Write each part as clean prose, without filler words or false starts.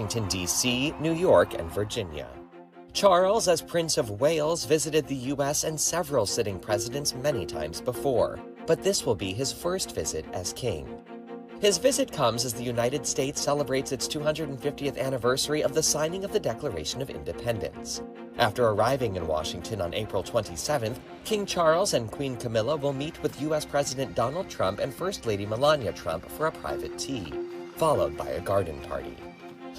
Washington, D.C., New York, and Virginia. Charles, as Prince of Wales, visited the U.S. and several sitting presidents many times before, but this will be his first visit as king. His visit comes as the United States celebrates its 250th anniversary of the signing of the Declaration of Independence. After arriving in Washington on April 27th, King Charles and Queen Camilla will meet with U.S. President Donald Trump and First Lady Melania Trump for a private tea, followed by a garden party.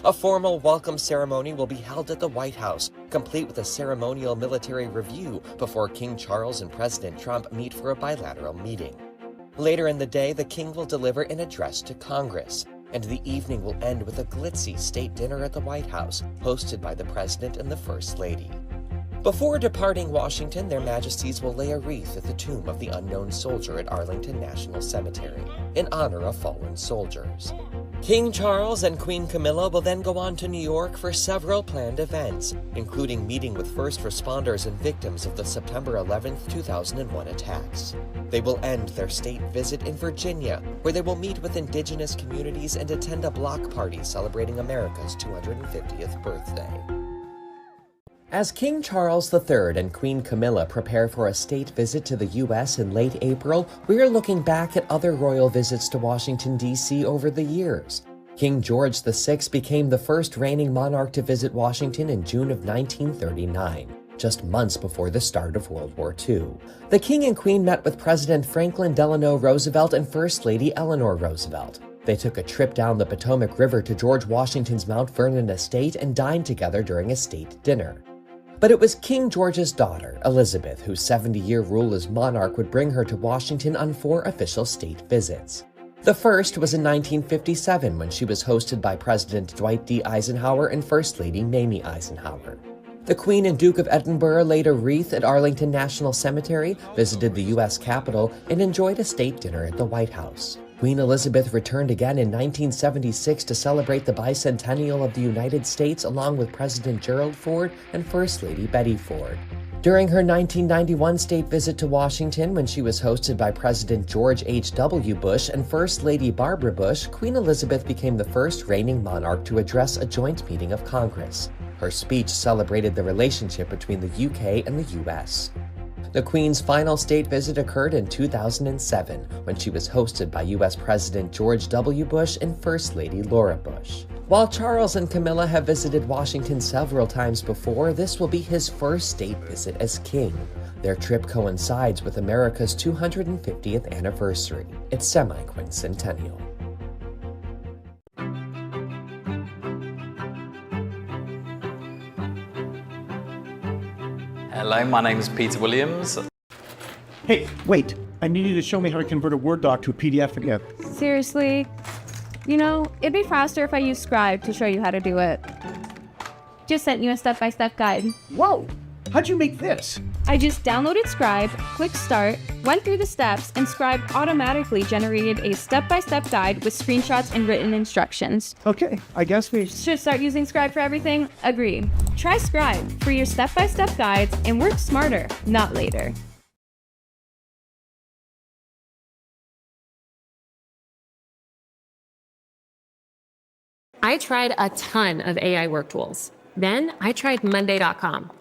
A formal welcome ceremony will be held at the White House, complete with a ceremonial military review before King Charles and President Trump meet for a bilateral meeting. Later in the day, the king will deliver an address to Congress, and the evening will end with a glitzy state dinner at the White House, hosted by the President and the First Lady. Before departing Washington, their Majesties will lay a wreath at the tomb of the unknown soldier at Arlington National Cemetery, in honor of fallen soldiers. King Charles and Queen Camilla will then go on to New York for several planned events, including meeting with first responders and victims of the September 11, 2001 attacks. They will end their state visit in Virginia, where they will meet with indigenous communities and attend a block party celebrating America's 250th birthday. As King Charles III and Queen Camilla prepare for a state visit to the U.S. in late April, we are looking back at other royal visits to Washington, D.C. over the years. King George VI became the first reigning monarch to visit Washington in June of 1939, just months before the start of World War II. The King and Queen met with President Franklin Delano Roosevelt and First Lady Eleanor Roosevelt. They took a trip down the Potomac River to George Washington's Mount Vernon estate and dined together during a state dinner. But it was King George's daughter, Elizabeth, whose 70-year rule as monarch would bring her to Washington on 4 official state visits. The first was in 1957 when she was hosted by President Dwight D. Eisenhower and First Lady Mamie Eisenhower. The Queen and Duke of Edinburgh laid a wreath at Arlington National Cemetery, visited the U.S. Capitol, and enjoyed a state dinner at the White House. Queen Elizabeth returned again in 1976 to celebrate the bicentennial of the United States along with President Gerald Ford and First Lady Betty Ford. During her 1991 state visit to Washington, when she was hosted by President George H.W. Bush and First Lady Barbara Bush, Queen Elizabeth became the first reigning monarch to address a joint meeting of Congress. Her speech celebrated the relationship between the UK and the US. The Queen's final state visit occurred in 2007, when she was hosted by U.S. President George W. Bush and First Lady Laura Bush. While Charles and Camilla have visited Washington several times before, this will be his first state visit as king. Their trip coincides with America's 250th anniversary. It's semi-quincentennial. Hello, my name is Peter Williams. Hey, wait. I need you to show me how to convert a Word doc to a PDF again. Seriously? You know, it'd be faster if I used Scribe to show you how to do it. Just sent you a step-by-step guide. Whoa! How'd you make this? I just downloaded Scribe, clicked Start, went through the steps, and Scribe automatically generated a step-by-step guide with screenshots and written instructions. Okay, I guess we should start using Scribe for everything? Agreed. Try Scribe for your step-by-step guides and work smarter, not later. I tried a ton of AI work tools. Then I tried Monday.com.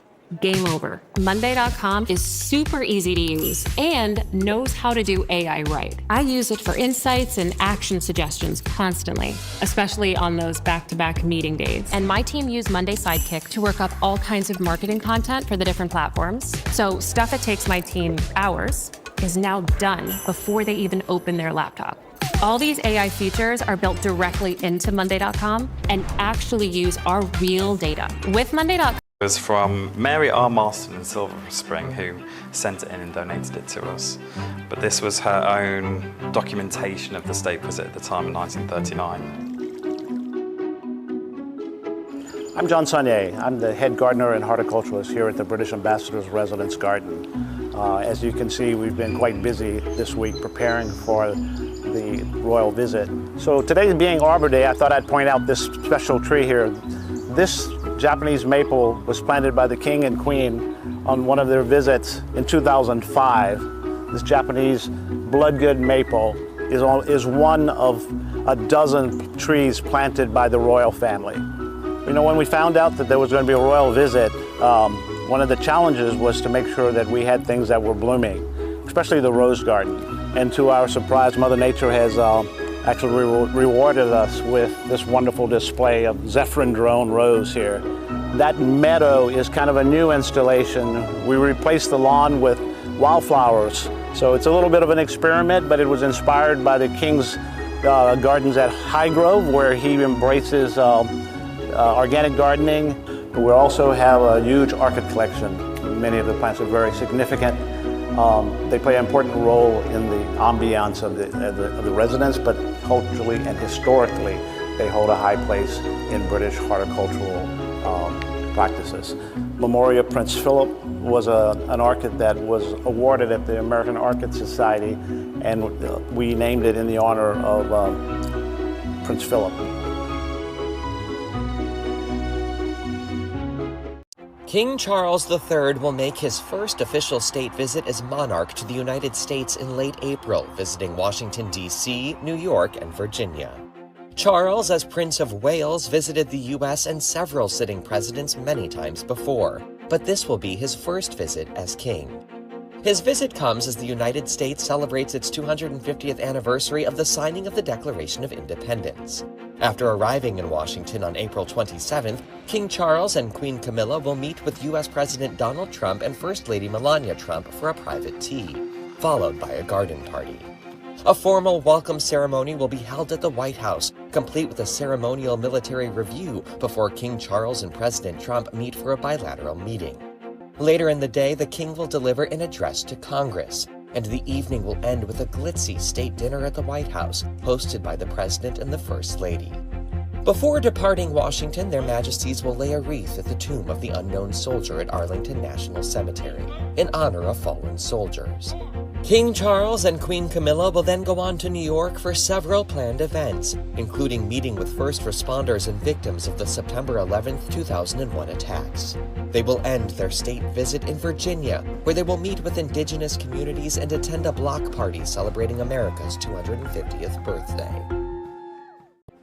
Game over. Monday.com is super easy to use and knows how to do AI right. I use it for insights and action suggestions constantly, especially on those back-to-back meeting days. And my team used Monday Sidekick to work up all kinds of marketing content for the different platforms. So stuff that takes my team hours is now done before they even open their laptop. All these AI features are built directly into Monday.com and actually use our real data. With Monday.com, It was from Mary R. Marston in Silver Spring, who sent it in and donated it to us. But this was her own documentation of the state visit at the time in 1939. I'm John Saunier. I'm the head gardener and horticulturalist here at the British Ambassador's Residence Garden. As you can see, we've been quite busy this week preparing for the royal visit. So today being Arbor Day, I thought I'd point out this special tree here. This Japanese maple was planted by the King and Queen on one of their visits in 2005. This Japanese bloodgood maple is one of a dozen trees planted by the royal family. You know, when we found out that there was going to be a royal visit, one of the challenges was to make sure that we had things that were blooming, especially the rose garden. And to our surprise, Mother Nature has actually rewarded us with this wonderful display of Zephyrin drone rose here. That meadow is kind of a new installation. We replaced the lawn with wildflowers. So it's a little bit of an experiment, but it was inspired by the King's gardens at Highgrove, where he embraces organic gardening. We also have a huge orchid collection. Many of the plants are very significant. They play an important role in the ambiance of the residence, but culturally and historically, they hold a high place in British horticultural practices. Memoria Prince Philip was an orchid that was awarded at the American Orchid Society, and we named it in the honor of Prince Philip. King Charles III will make his first official state visit as monarch to the United States in late April, visiting Washington, D.C., New York, and Virginia. Charles, as Prince of Wales, visited the U.S. and several sitting presidents many times before, but this will be his first visit as king. His visit comes as the United States celebrates its 250th anniversary of the signing of the Declaration of Independence. After arriving in Washington on April 27th, King Charles and Queen Camilla will meet with U.S. President Donald Trump and First Lady Melania Trump for a private tea, followed by a garden party. A formal welcome ceremony will be held at the White House, complete with a ceremonial military review before King Charles and President Trump meet for a bilateral meeting. Later in the day, the king will deliver an address to Congress, and the evening will end with a glitzy state dinner at the White House, hosted by the President and the First Lady. Before departing Washington, their majesties will lay a wreath at the tomb of the unknown soldier at Arlington National Cemetery, in honor of fallen soldiers. King Charles and Queen Camilla will then go on to New York for several planned events, including meeting with first responders and victims of the September 11, 2001 attacks. They will end their state visit in Virginia, where they will meet with indigenous communities and attend a block party celebrating America's 250th birthday.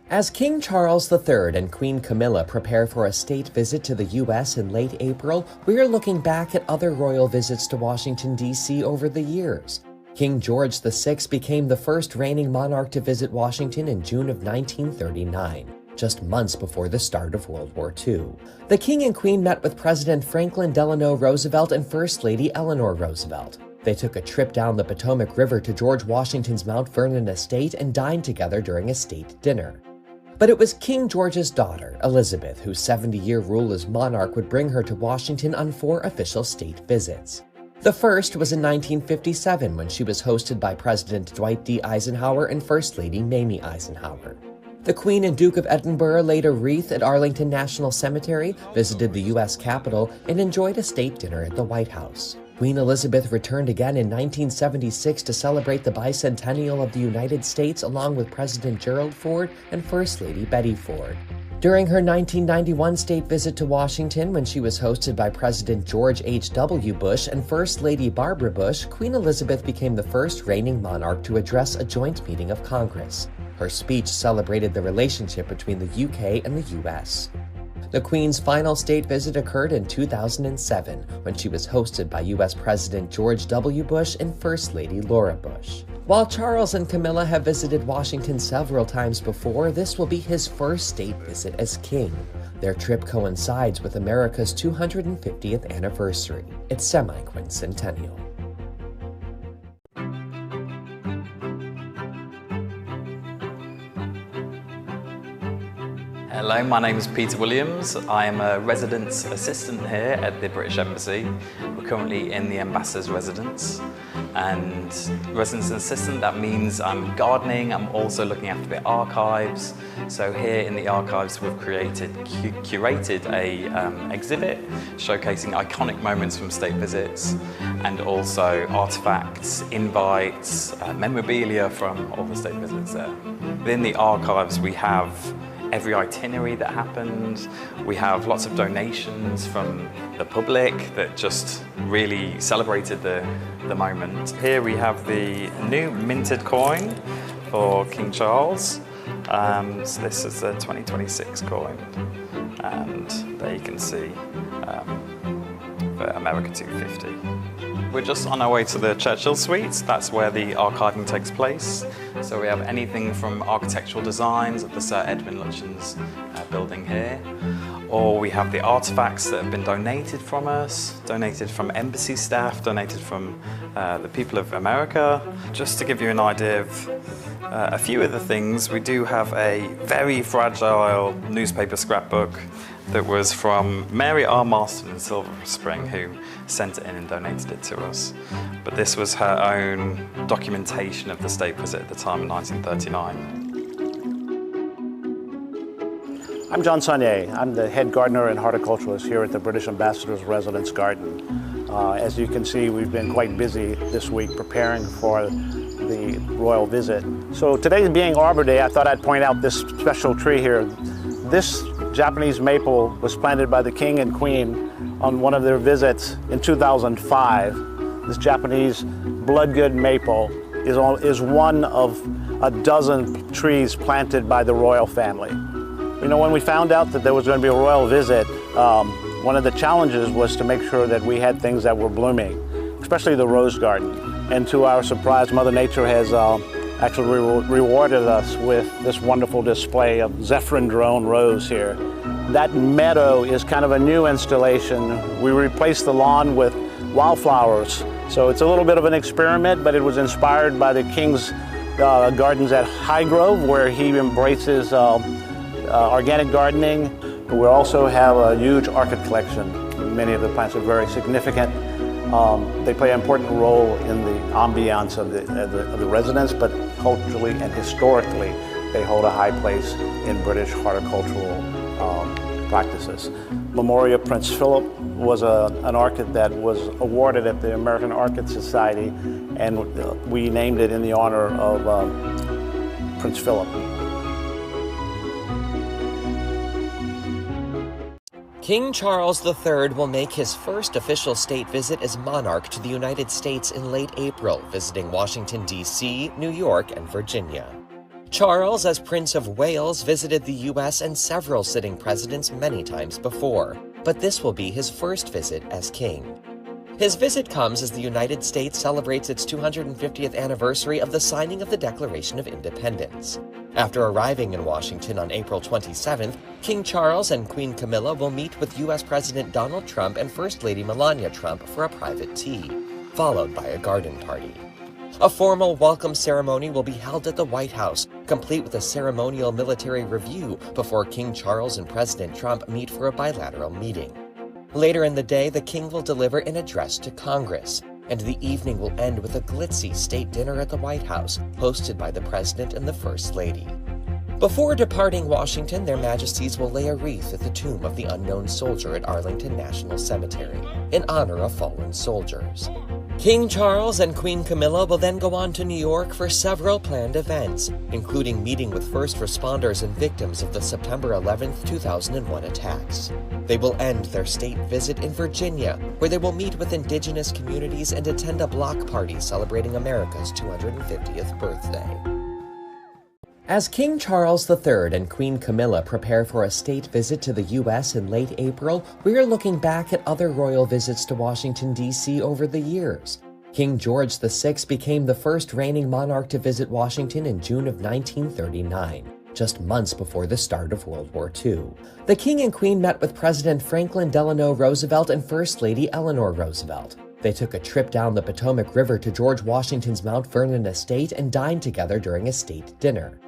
As King Charles III and Queen Camilla prepare for a state visit to the U.S. in late April, we are looking back at other royal visits to Washington, D.C. over the years. King George VI became the first reigning monarch to visit Washington in June of 1939, just months before the start of World War II. The King and Queen met with President Franklin Delano Roosevelt and First Lady Eleanor Roosevelt. They took a trip down the Potomac River to George Washington's Mount Vernon estate and dined together during a state dinner. But it was King George's daughter, Elizabeth, whose 70-year rule as monarch would bring her to Washington on 4 official state visits. The first was in 1957, when she was hosted by President Dwight D. Eisenhower and First Lady Mamie Eisenhower. The Queen and Duke of Edinburgh laid a wreath at Arlington National Cemetery, visited the U.S. Capitol, and enjoyed a state dinner at the White House. Queen Elizabeth returned again in 1976 to celebrate the bicentennial of the United States along with President Gerald Ford and First Lady Betty Ford. During her 1991 state visit to Washington, when she was hosted by President George H.W. Bush and First Lady Barbara Bush, Queen Elizabeth became the first reigning monarch to address a joint meeting of Congress. Her speech celebrated the relationship between the UK and the US. The Queen's final state visit occurred in 2007, when she was hosted by U.S. President George W. Bush and First Lady Laura Bush. While Charles and Camilla have visited Washington several times before, this will be his first state visit as king. Their trip coincides with America's 250th anniversary. It's semi-quincentennial. Hello, my name is Peter Williams. I am a residence assistant here at the British Embassy. We're currently in the ambassador's residence. And residence assistant, that means I'm gardening, I'm also looking after the archives. So here in the archives we've curated a exhibit showcasing iconic moments from state visits and also artifacts, invites, memorabilia from all the state visits there. Within the archives we have every itinerary that happened. We have lots of donations from the public that just really celebrated the moment. Here we have the new minted coin for King Charles. So this is the 2026 coin. and there you can see the America 250. We're just on our way to the Churchill Suites. That's where the archiving takes place. So we have anything from architectural designs of the Sir Edwin Lutyens building here, or we have the artifacts that have been donated from us, donated from embassy staff, donated from the people of America. Just to give you an idea of a few of the things, we do have a very fragile newspaper scrapbook that was from Mary R. Marston in Silver Spring, who sent it in and donated it to us. But this was her own documentation of the state visit at the time in 1939. I'm John Saunier. I'm the head gardener and horticulturalist here at the British Ambassador's Residence Garden. As you can see, we've been quite busy this week preparing for the royal visit. So today being Arbor Day, I thought I'd point out this special tree here. This Japanese maple was planted by the King and Queen on one of their visits in 2005. This Japanese bloodgood maple is one of a dozen trees planted by the royal family. You know, when we found out that there was going to be a royal visit, one of the challenges was to make sure that we had things that were blooming, especially the rose garden. And to our surprise, Mother Nature has actually rewarded us with this wonderful display of Zephyrin drone rose here. That meadow is kind of a new installation. We replaced the lawn with wildflowers. So it's a little bit of an experiment, but it was inspired by the King's gardens at Highgrove, where he embraces organic gardening. We also have a huge orchid collection. Many of the plants are very significant. They play an important role in the ambiance of the residence, but culturally and historically, they hold a high place in British horticultural practices. Memoria Prince Philip was an orchid that was awarded at the American Orchid Society, and we named it in the honor of Prince Philip. King Charles III will make his first official state visit as monarch to the United States in late April, visiting Washington, D.C., New York, and Virginia. Charles, as Prince of Wales, visited the U.S. and several sitting presidents many times before, but this will be his first visit as king. His visit comes as the United States celebrates its 250th anniversary of the signing of the Declaration of Independence. After arriving in Washington on April 27th, King Charles and Queen Camilla will meet with U.S. President Donald Trump and First Lady Melania Trump for a private tea, followed by a garden party. A formal welcome ceremony will be held at the White House, complete with a ceremonial military review before King Charles and President Trump meet for a bilateral meeting. Later in the day, the king will deliver an address to Congress, and the evening will end with a glitzy state dinner at the White House, hosted by the President and the First Lady. Before departing Washington, their Majesties will lay a wreath at the tomb of the unknown soldier at Arlington National Cemetery, in honor of fallen soldiers. King Charles and Queen Camilla will then go on to New York for several planned events, including meeting with first responders and victims of the September 11, 2001 attacks. They will end their state visit in Virginia, where they will meet with indigenous communities and attend a block party celebrating America's 250th birthday. As King Charles III and Queen Camilla prepare for a state visit to the U.S. in late April, we are looking back at other royal visits to Washington, D.C. over the years. King George VI became the first reigning monarch to visit Washington in June of 1939, just months before the start of World War II. The King and Queen met with President Franklin Delano Roosevelt and First Lady Eleanor Roosevelt. They took a trip down the Potomac River to George Washington's Mount Vernon estate and dined together during a state dinner.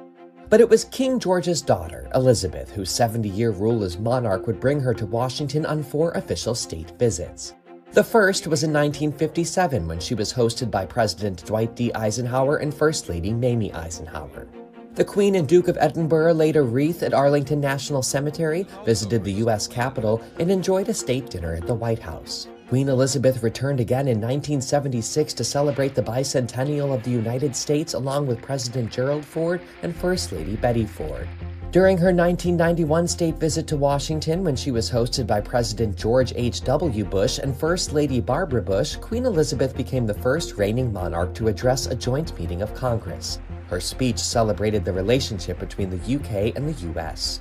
But it was King George's daughter, Elizabeth, whose 70-year rule as monarch would bring her to Washington on 4 official state visits. The first was in 1957, when she was hosted by President Dwight D. Eisenhower and First Lady Mamie Eisenhower. The Queen and Duke of Edinburgh laid a wreath at Arlington National Cemetery, visited the U.S. Capitol, and enjoyed a state dinner at the White House. Queen Elizabeth returned again in 1976 to celebrate the bicentennial of the United States along with President Gerald Ford and First Lady Betty Ford. During her 1991 state visit to Washington, when she was hosted by President George H.W. Bush and First Lady Barbara Bush, Queen Elizabeth became the first reigning monarch to address a joint meeting of Congress. Her speech celebrated the relationship between the UK and the US.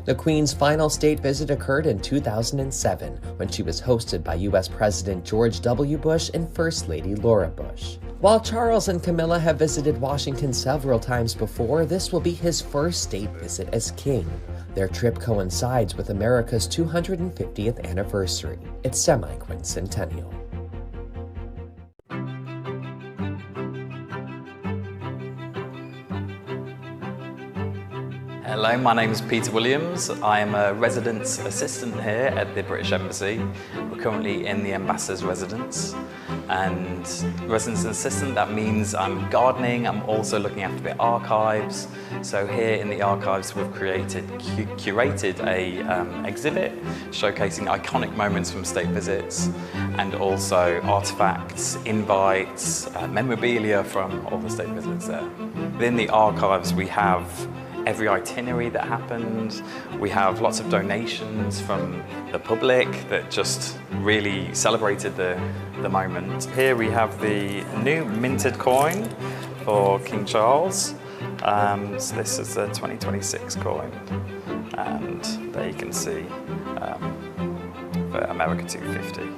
The Queen's final state visit occurred in 2007 when she was hosted by U.S. President George W. Bush and First Lady Laura Bush. While Charles and Camilla have visited Washington several times before, this will be his first state visit as king. Their trip coincides with America's 250th anniversary. It's semi-quincentennial. Hello, my name is Peter Williams. I am a residence assistant here at the British Embassy. We're currently in the ambassador's residence. And residence assistant, that means I'm gardening, I'm also looking after the archives. So here in the archives we've curated a exhibit showcasing iconic moments from state visits and also artifacts, invites, memorabilia from all the state visits there. Within the archives we have every itinerary that happened. We have lots of donations from the public that just really celebrated the moment. Here we have the new minted coin for King Charles. So this is the 2026 coin. And there you can see for America 250.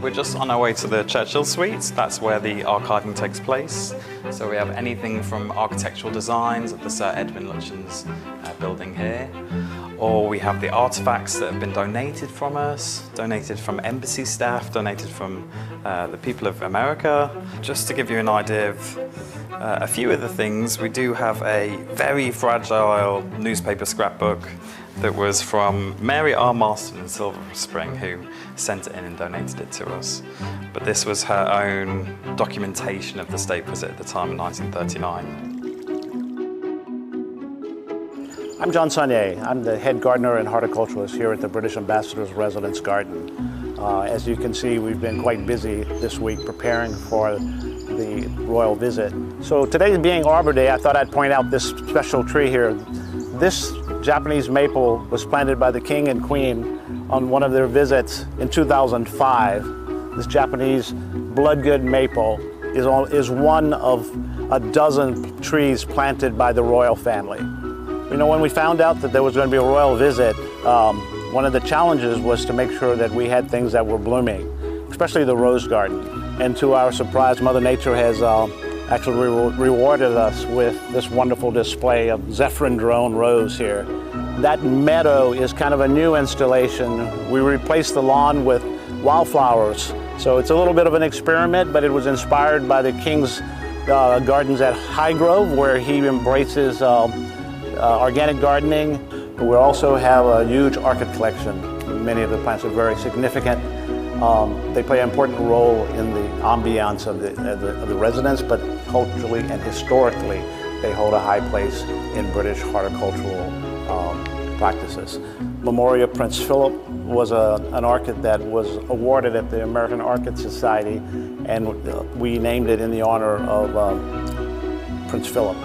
We're just on our way to the Churchill Suites. That's where the archiving takes place. So we have anything from architectural designs of the Sir Edwin Lutyens building here, or we have the artifacts that have been donated from us, donated from embassy staff, donated from the people of America. Just to give you an idea of a few of the things, we do have a very fragile newspaper scrapbook that was from Mary R. Marston in Silver Spring, who sent it in and donated it to us. But this was her own documentation of the state visit at the time in 1939. I'm John Saunier. I'm the head gardener and horticulturalist here at the British Ambassador's Residence Garden. As you can see, we've been quite busy this week preparing for the royal visit. So today being Arbor Day, I thought I'd point out this special tree here. This Japanese maple was planted by the King and Queen on one of their visits in 2005. This Japanese bloodgood maple is one of a dozen trees planted by the royal family. You know, when we found out that there was going to be a royal visit, one of the challenges was to make sure that we had things that were blooming, especially the rose garden. And to our surprise, Mother Nature has actually rewarded us with this wonderful display of Zephyrin drone rose here. That meadow is kind of a new installation. We replaced the lawn with wildflowers. So it's a little bit of an experiment, but it was inspired by the King's gardens at Highgrove, where he embraces organic gardening. We also have a huge orchid collection. Many of the plants are very significant. They play an important role in the ambiance of the residence, but culturally and historically, they hold a high place in British horticultural practices. Memoria Prince Philip was an orchid that was awarded at the American Orchid Society, and we named it in the honor of Prince Philip.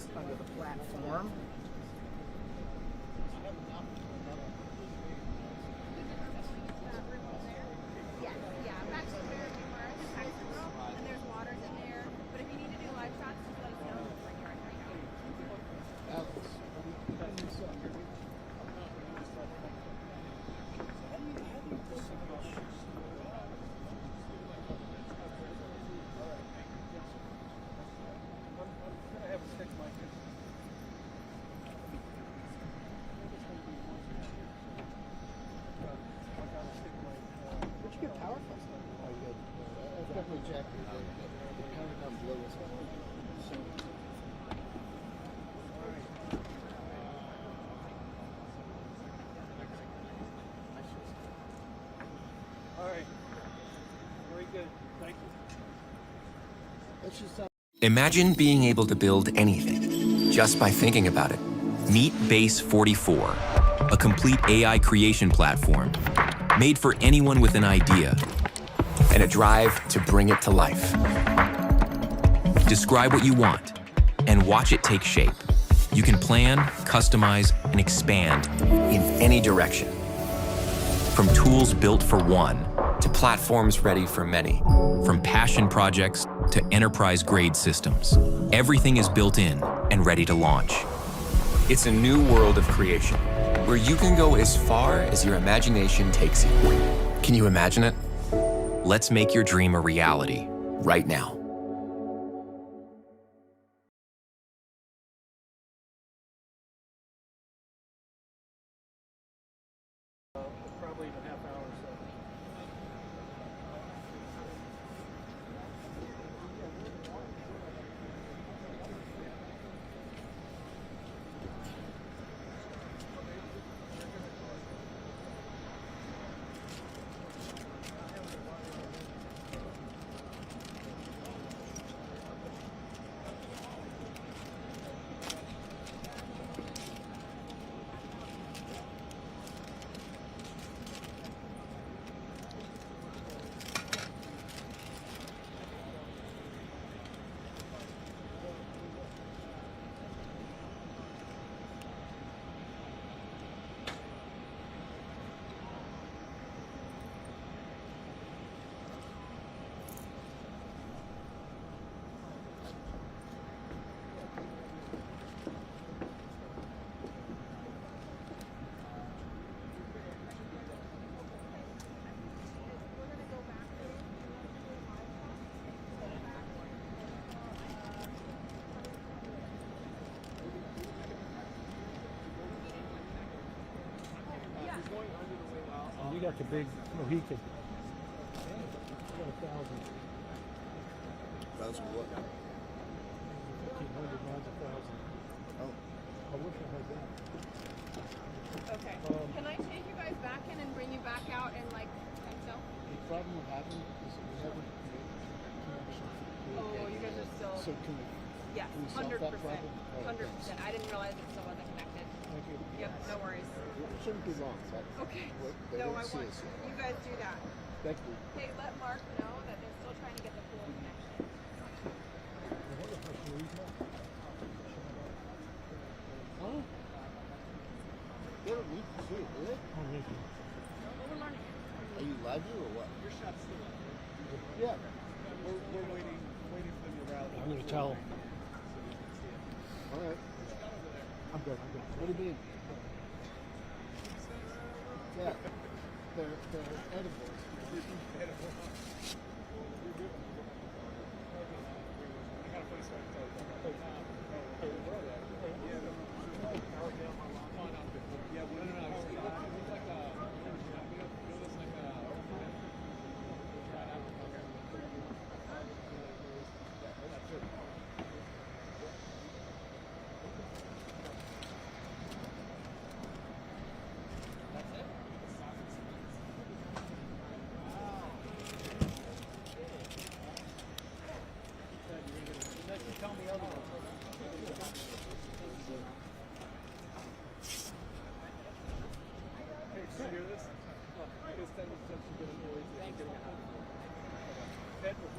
this under the platform. Imagine being able to build anything just by thinking about it. Meet Base 44, a complete AI creation platform made for anyone with an idea and a drive to bring it to life. Describe what you want and watch it take shape. You can plan, customize, and expand in any direction. From tools built for one to platforms ready for many. From passion projects to enterprise-grade systems. Everything is built in and ready to launch. It's a new world of creation, where you can go as far as your imagination takes you. Can you imagine it? Let's make your dream a reality, right now. Probably in a half hour or so. You got the big Mohican. You got 1,000. 1,000 what? 1,500 miles, 1,000. Oh. I wish I had that. Okay. Can I take you guys back in and bring you back out and like so? The problem we're having is we haven't made connection. Oh, you guys are still. So can we? Yes, can we solve 100%. that problem? 100%. I didn't realize it still wasn't connected. Thank you. Yep, no worries. It shouldn't be long. Okay. They No, didn't I see want us yet. you guys do that. Thank you. Hey, let Mark know that they're still trying to get the pool connection. Huh? They don't need to see it, do they? We're learning it. Are you live or what? Your shot's still up, right? Yeah. We're waiting for them to rally. I'm gonna tell them. All right. I'm good. What do you mean? Yeah. They're edibles.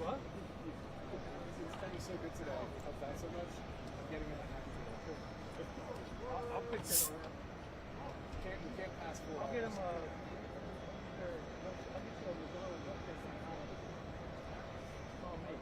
What? It's so good today. I felt so much. I'm getting in the habit. I'll pick that one. You can't pass four. I'll get him I'll get you a Magellan. Call me.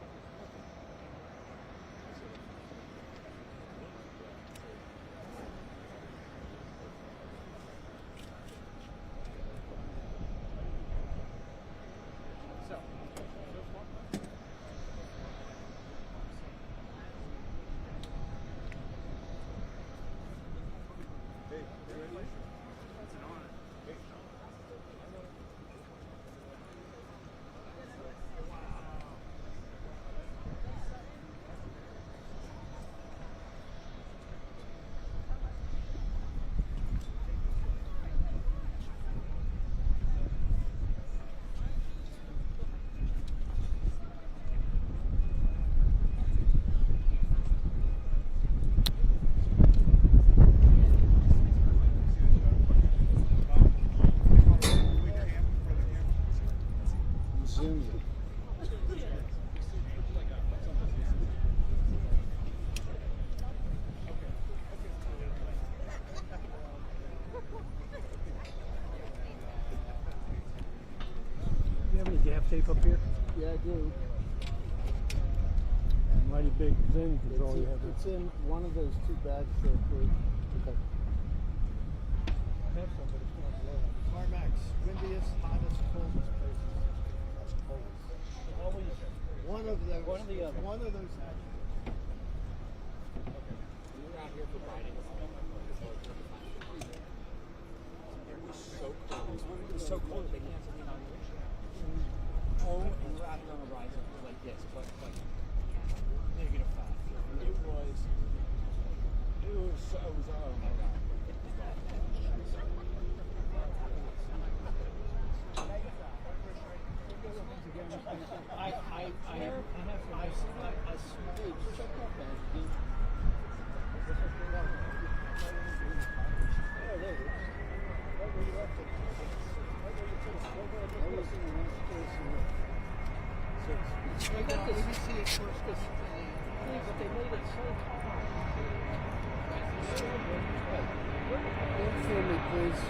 Gaff tape up here? Yeah, I do. Mighty big thing is all you have. It's in one of those two bags there, please. Okay. I have some, but it's not low. Carmax, windiest, hottest, coldest places. That's coldest. Always One of those. One of the other. One of those. Okay. We're out here for riding. It was so cold. It was so cold they can't see on the Oh, and we're out on a rise like this, but like -5. It was oh my god. I smelled. Check out that. Oh, there it is. Right where you left it. That was in the last place. So I got this. ABC at first, but they made it so hard. Don't film me, please.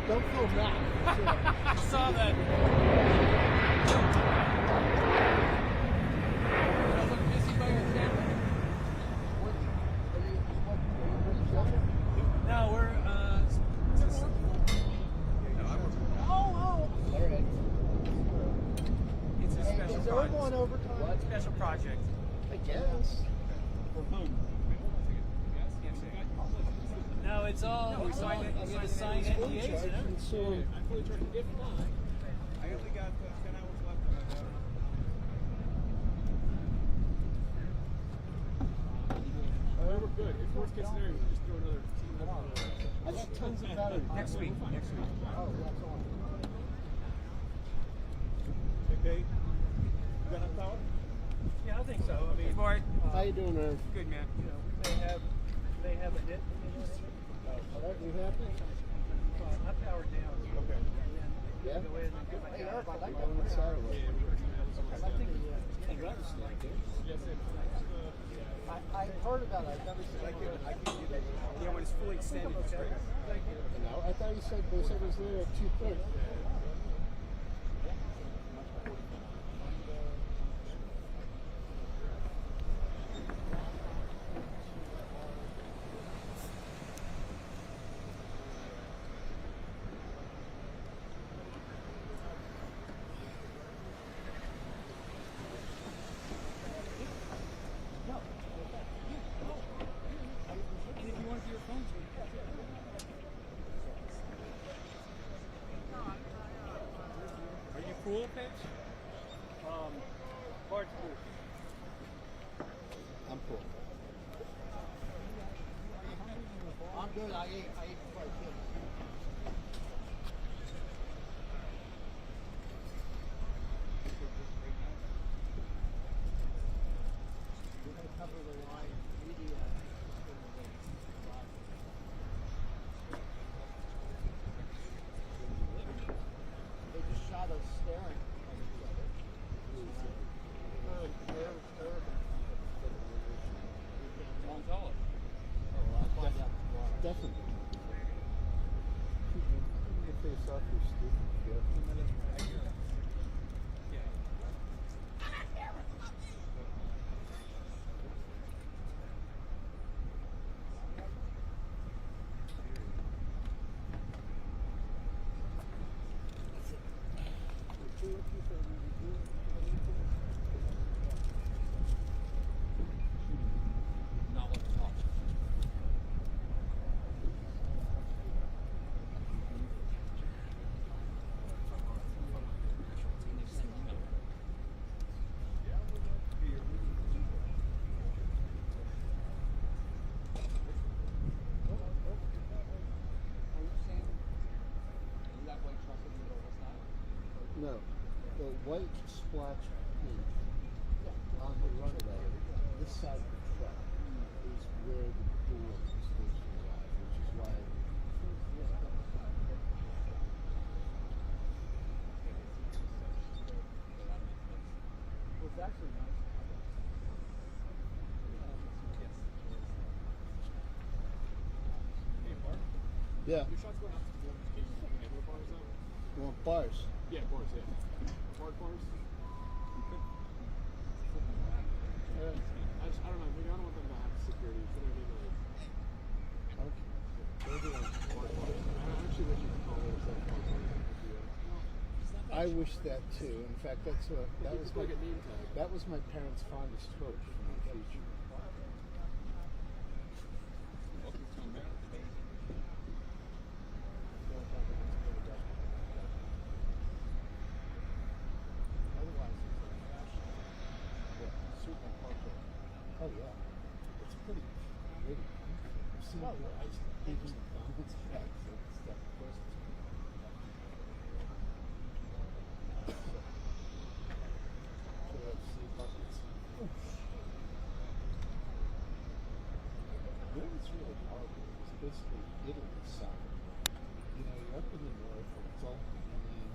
Don't film that. I saw that. No, we're it's a special project. What? Special project. I guess. For whom? No, it's all. We signed it. We had to sign NDAs and everything. So, I'm fully charged. If not, I only got 10 hours left on that. We're good. If worst case scenario, we just throw another team. I got tons of battery. Next week. Oh, that's on. Okay. You got enough power? Yeah, I think so. I mean, Bart. How you doing, Irv? Good, man. You know, we may have a hit. All right, you happy? I powered down. Okay. Yeah? Go ahead and get my Hey, Irv, I like that one Saturday. I think you'd rather see it, dude. I heard about it. I've never seen it. Yeah, when it's fully extended, it's great. No, I thought you said they said it was there at 2:30. Are you cool, Pitch? Bart's cool. I'm cool. I'm good. I ate quite good. We're going to cover the line media. They just shot us staring at each other. Montallo. stuff is stupid. No, the white splotch paint on the runway, this side of the truck, is where the door is supposed to arrive, which is why. Well, it's actually nice. Yeah. Your shot's going out to the bars out? You want bars? Yeah, bars, yeah. Bars? Yeah. I don't know, maybe I don't want them to have security. So maybe like... Okay. I actually wish you could call it a I wish that too. In fact, that's what that was my parents' fondest hope for my future. Oh yeah, it's pretty. I've seen even McDonald's bags and stuff. Of course, KFC buckets. You know what's really horrible is basically Italy soccer. You know, you're up in the north and it's all green,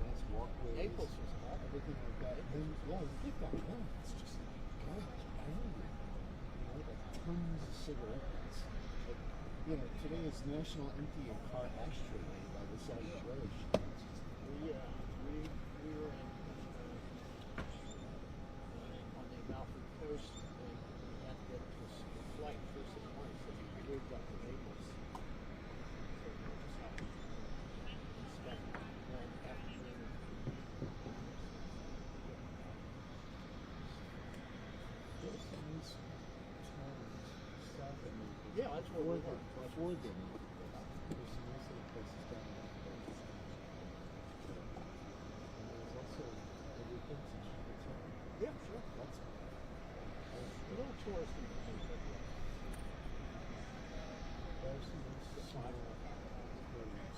nice walkways, Naples was hot. everything like that. And then, yeah, you get down home, it's just garbage. Angry. You know, like tons of cigarettes. Like, you know, today is National Empty Your Car Ashtray Day by the side of the road. we were on the Amalfi Coast and we had to get to a flight first in the morning, so we moved up to Naples. So we just happened to spend one afternoon. Yeah, that's where we were. Before then, there's some nice little places down there. And there's also everything's in Chinatown. Yeah, sure. That's A little touristy. there's some nice small buildings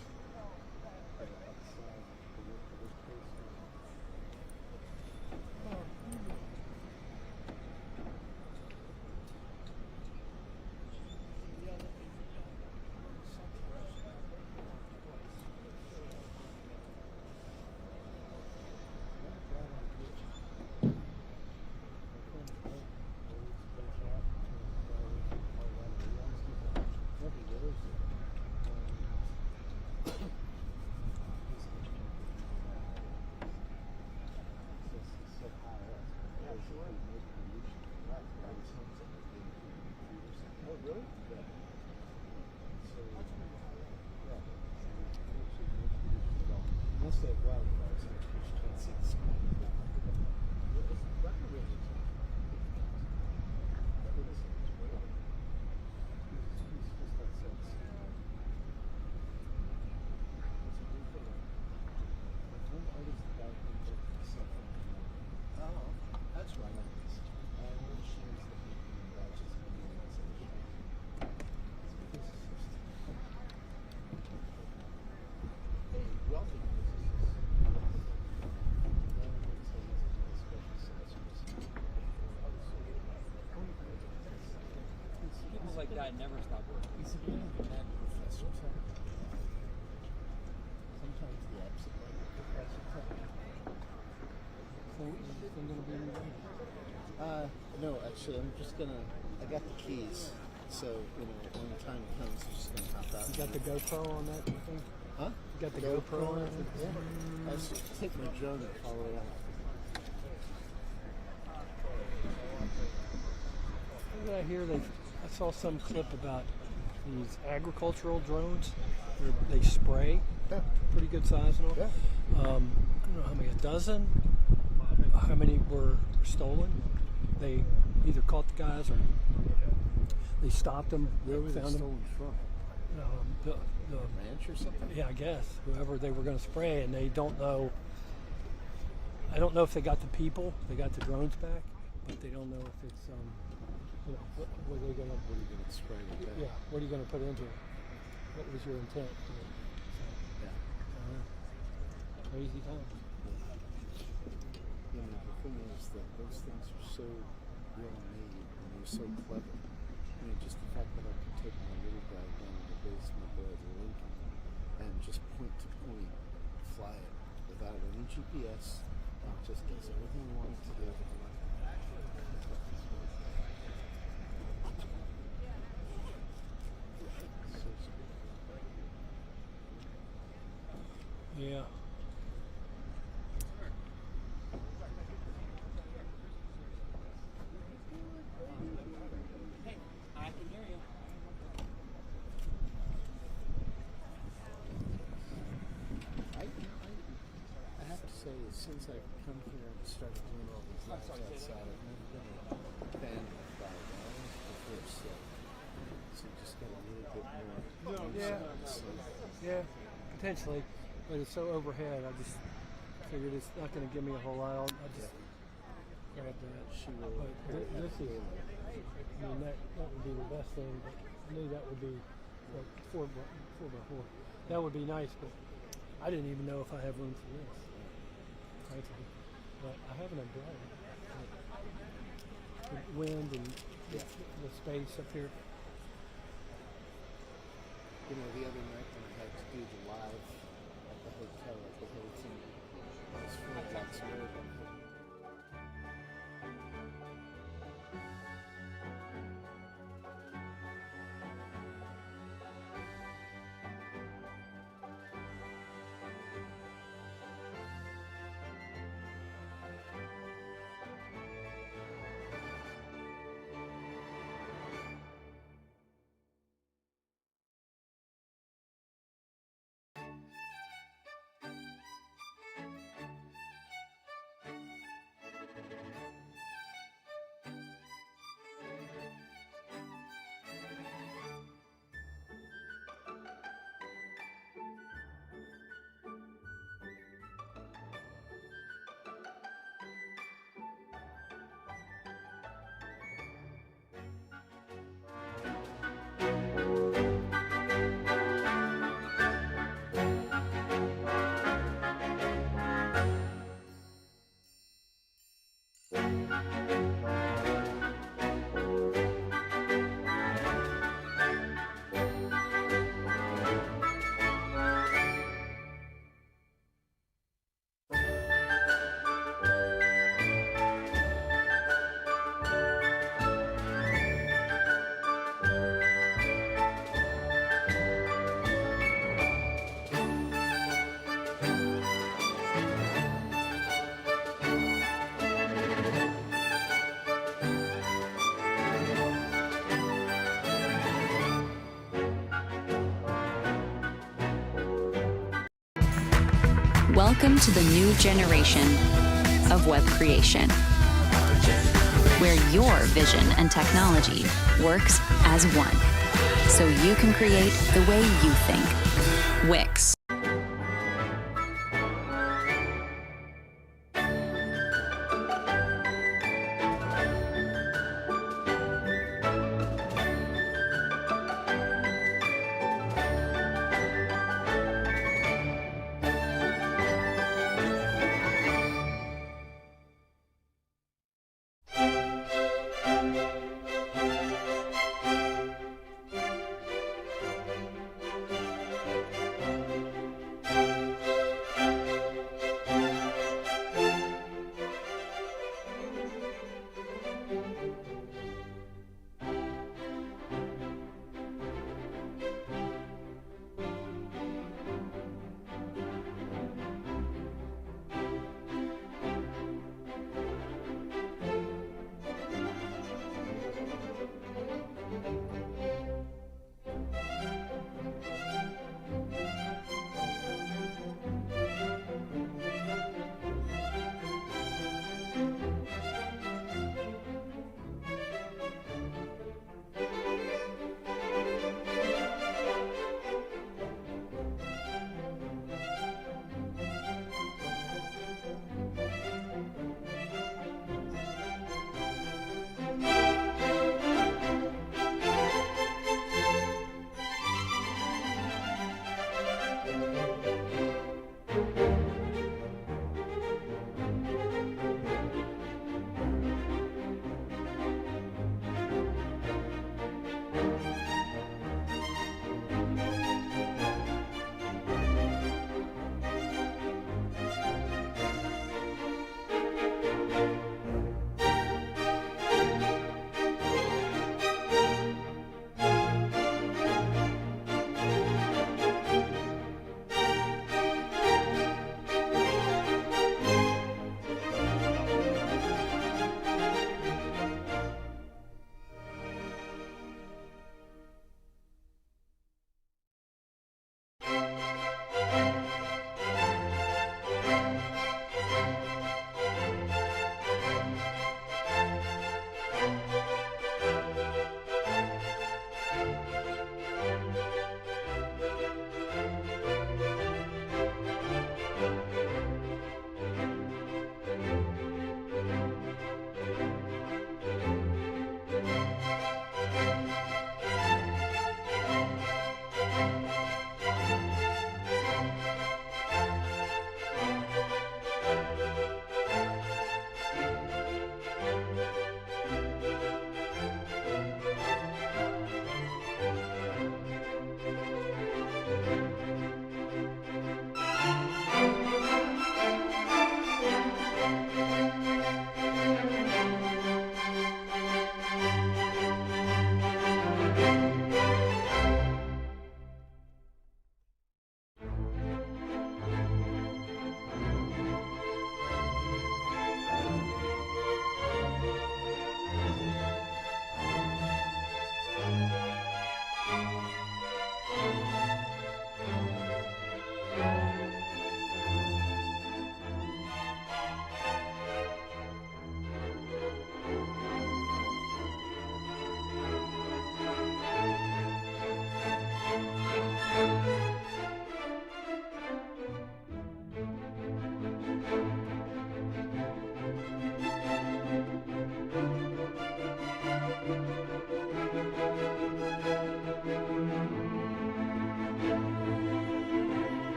outside the place. Oh, really? Yeah. So, yeah. Unless they have wildfires, which you can't see the sky. Oh, that's right. Wealthy people like that never stop working. He's a bit of a mad professor type. Sometimes the opposite way of professor type. So anything gonna be in no, actually I'm just gonna I got the keys. So, you know, when the time comes I'm just gonna hop out. You got the GoPro on that thing? Huh? You got the GoPro on it? Yeah. I was taking a drone and follow it out. What did I hear? I saw some clip about these agricultural drones. They spray. Yeah. Pretty good size and all. Yeah. I don't know how many, a dozen? How many were stolen? They either caught the guys or they stopped them. Where were they found them. stolen from? The Ranch or something? Yeah, I guess. Whoever they were going to spray, and they don't know. I don't know if they got the people. They got the drones back, but they don't know if it's what are they going to? What are you going to spray with that? Yeah. What are you going to put into it? What was your intent? Yeah. Crazy times. You know, the thing is that those things are so well made and they're so clever. I mean, just the fact that I could take my little guy down in the basement there at the Lincoln and just point to point fly it without any GPS. It just does everything I want it to do. Yeah. I can hear you. I have to say, since I've come here and started doing all these lives outside, I've never been a fan of $5 before, so you just got a little bit more. Yeah, potentially, but it's so overhead. I just figured it's not going to give me a whole lot. I just grab that. But this is, I mean, that would be the best thing. But I knew that would be like 4x4. That would be nice, but I didn't even know if I have room for this. Frankly, but I have an umbrella. The wind and the space up here. You know, the other night when I had to do the live at the hotel at the Hilton, I was 4 blocks away from it. Welcome to the new generation of web creation, where your vision and technology works as one, so you can create the way you think. Wix.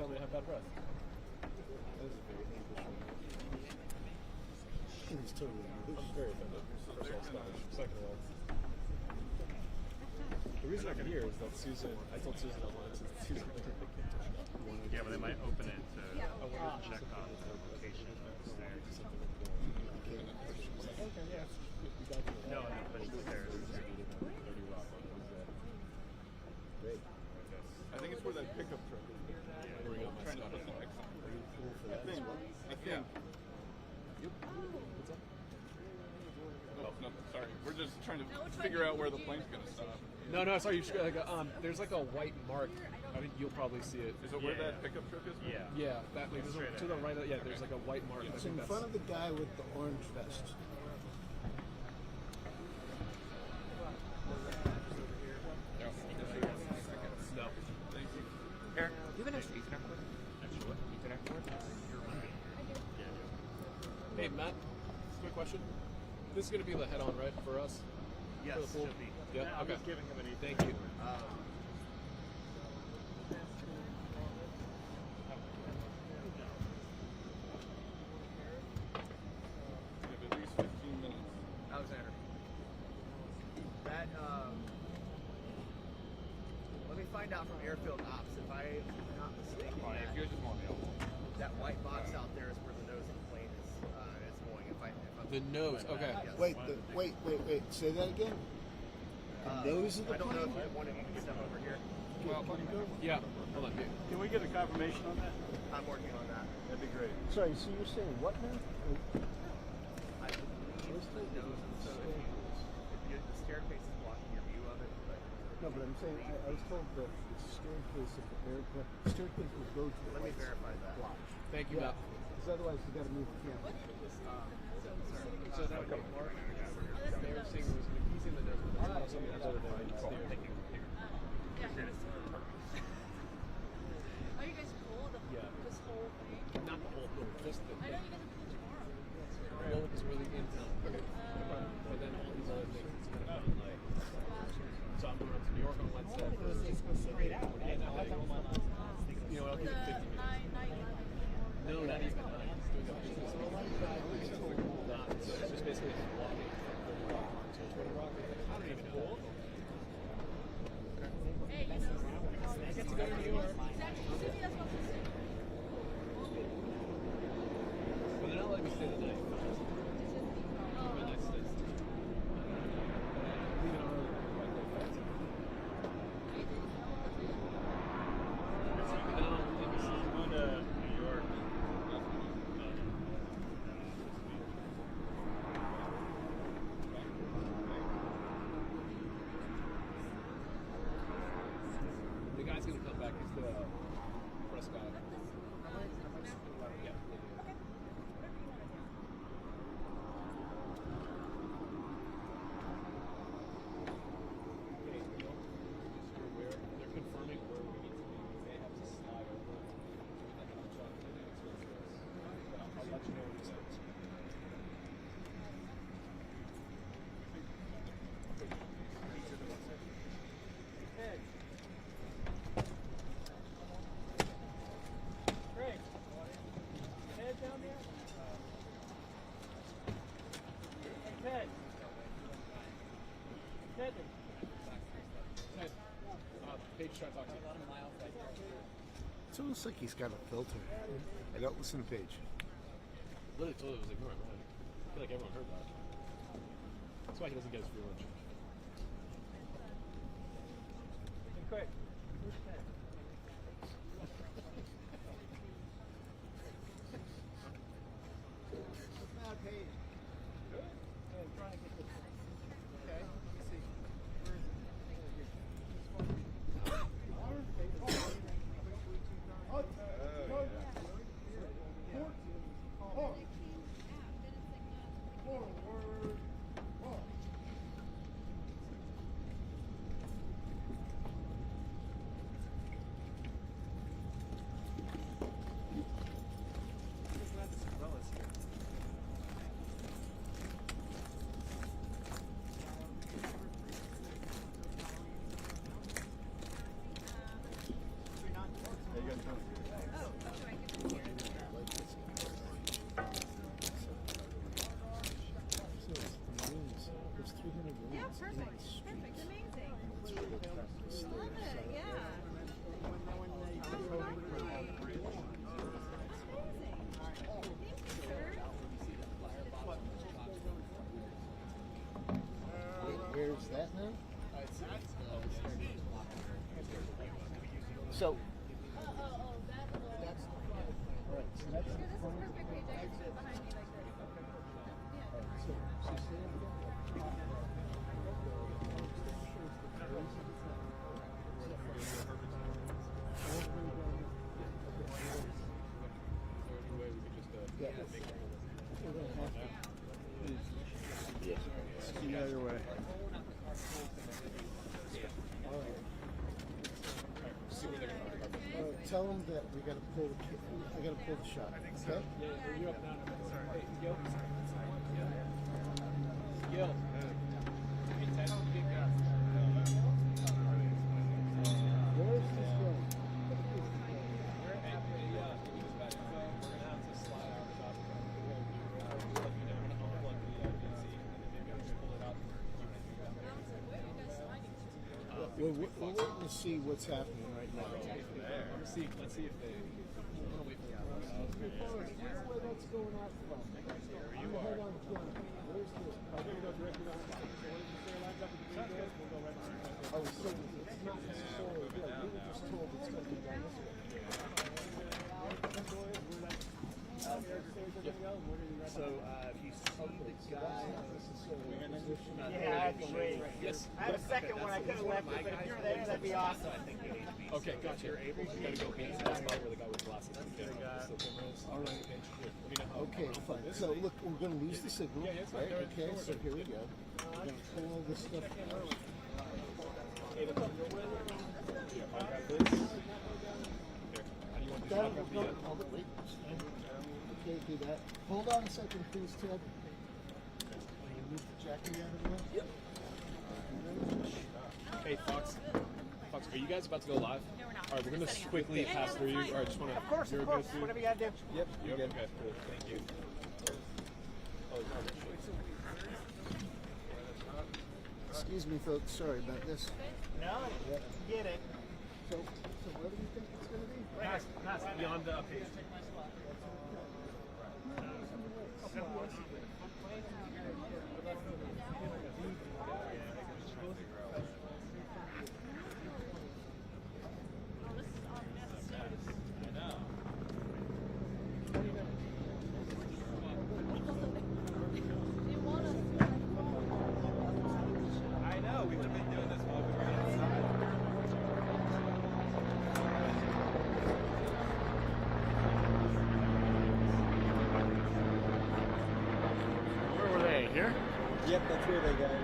tell me I have bad breath. It's totally I'm very offended. First of all, Spanish. Second of all, the reason I can hear is that Susan, I told Susan I wanted to Susan. Yeah, but they might open it to check out the location of the stairs. Okay, yeah. No, but the stairs. Great. I think it's where that pickup truck is. Yeah, we're trying to put the X on. Are you cool for that? I think. What's up? Oh, nothing. Sorry. We're just trying to figure out where the plane's going to stop. No, sorry. You should, there's like a white mark. I think you'll probably see it. Is it where that pickup truck is? Yeah. Yeah, that way. To the right. Yeah, there's like a white mark. It's in front of the guy with the orange vest. No. Thank you. Eric, do you have an extra Ethernet cord? Extra what? Ethernet cord? Hey, Matt, quick question. This is going to be the head-on, right, for us? Yes, for the pool? should be. Yeah, I'm okay. just giving him an Ethernet. Thank you. We have at least 15 minutes. Alexander. That, let me find out from airfield ops if I'm not mistaken. If you're just more available. That white box out there is where the nose of the plane is going. If I'm The nose, okay. Yes. Wait. Say that again. The nose of the I don't know plane? if one of you can step over here. Yeah, hold on. Can we get a confirmation on that? I'm working on that. That'd be great. Sorry, so you're saying what now? I believe the nose. So if the staircase is blocking your view of it, but No, but I'm saying, I was told that the staircase of the airplane, staircase will go to the let me white verify that. block. Thank you, Matt. Because otherwise you got to move the camera. So that white mark, they were saying it was he's in the nose, but there's also something over there. It's there. Are you guys cool? This whole thing? Not the whole thing, just the I know you guys are cool tomorrow. Will is really in town. Okay. But then all these other things, it's kind of fun. Like, so I'm going to New York on Wednesday. Straight out. You know, I'll give it 50 minutes. No, not even 9. So it's just basically walking from rock to rock. I don't even know. Hey, you know. I get to go to New York. Exactly. That's what I'm saying. But they're not letting me stay the night. Midnight stays. Leaving early. Going to New York. The guy's gonna come back. He's the press guy. Yeah. They're confirming where we need to be. They have to slide over. I'll let you know what he says. Hey. Greg. Ted down there? Hey, Ted. Ted. Hey, Paige trying to talk to you. It's almost like he's got a filter. I don't listen to Paige. Literally told him it was ignoring. I feel like everyone heard that. That's why he doesn't get his free lunch. Hey, Craig. Where's Ted? What's that, Paige? Good. Yeah, I'm trying to get this. Okay, let me see. Where is it? So that's all right. So that's the front. Perfect page. I can sit behind me like this. All right, so say it again. Ski either way. Tell them that we got to pull the. I got to pull the shot. Okay. Yeah, you up now. Hey, Gil. Gil. Hey, Ted. Where is this going? We're at the use back phone. We're gonna have to slide our shop. We'll let you know when to unplug the DC, and then maybe I'll just pull it out. We're waiting to see what's happening right now. Let's see if they. I'm gonna wait for that. Where that's going out from? You are. Where's this? I'm gonna go directly behind the stay lined up with the green doors. We'll go right behind the Oh, so it's not necessarily good. We were just told it's going to be done this way. So if you see the guy, Yeah, that'd be great. Yes. I had a second one. I could have left it, but if you're there, that'd be awesome. I think you need to be. Okay, gotcha. You're able to go behind that spot where the guy with glasses. All right. Okay, fine. So look, we're going to lose the signal. Right? Okay, so here we go. We're going to pull all this stuff out. Wait. Okay, do that. Hold on a second, please, Ted. Can you move the jacket out of the way? Yep. Hey, Fox. Fox, are you guys about to go live? No, we're not. All right, we're going to quickly pass through you. All right, just want to... Of course. Whatever you got to do. Yep, you're good. Okay, cool. Thank you. Excuse me, folks. Sorry about this. No, get it. So where do you think it's going to be? Pass beyond the page. I know, we would have been doing this while we were outside. Where were they? Here? Yep, that's where they got it.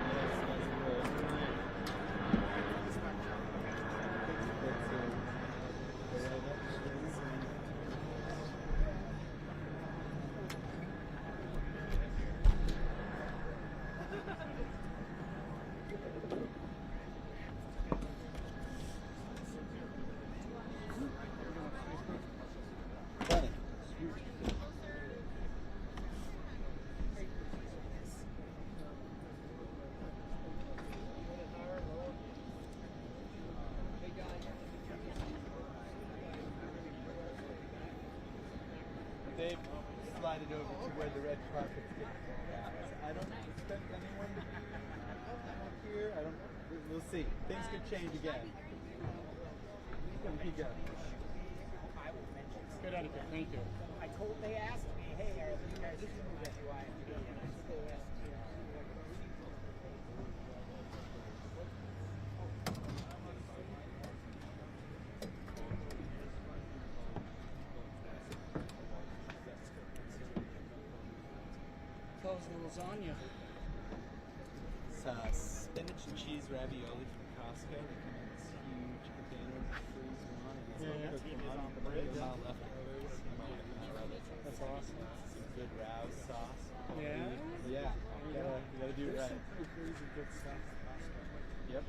They've slided over to where the red carpet's getting rolled out. I don't expect anyone to come here. I don't. We'll see. Things could change again. Keep going. Good etiquette. Thank you. They asked me, hey, are you guys at UIMP? And I said, Close the lasagna. It's spinach and cheese ravioli from Costco. They come in this huge container, freeze one, and it's cooked on the bridge. Leftovers. That's awesome. Some good rouse sauce. Yeah? Yeah. You gotta do it right. Pretty crazy good stuff. Yep.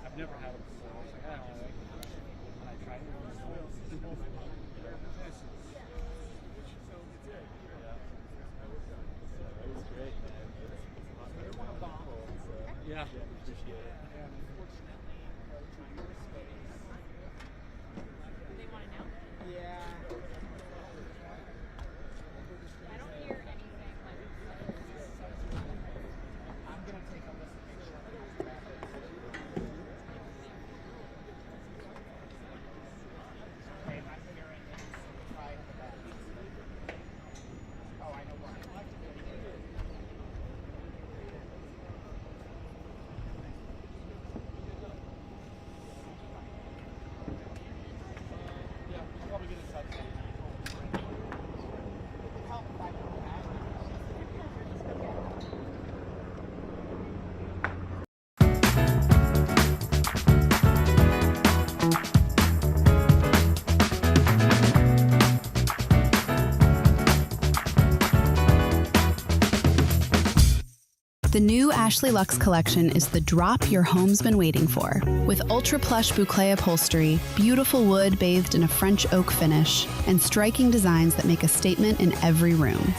I've never had it before. I was like, I like it. And I tried it. It was great, man. It's a hot cold, so yeah, appreciate it. And unfortunately, to your space. They want to know? Yeah. I don't hear anything like I'm gonna The new Ashley Luxe collection is the drop your home's been waiting for. With ultra plush boucle upholstery, beautiful wood bathed in a French oak finish, and striking designs that make a statement in every room.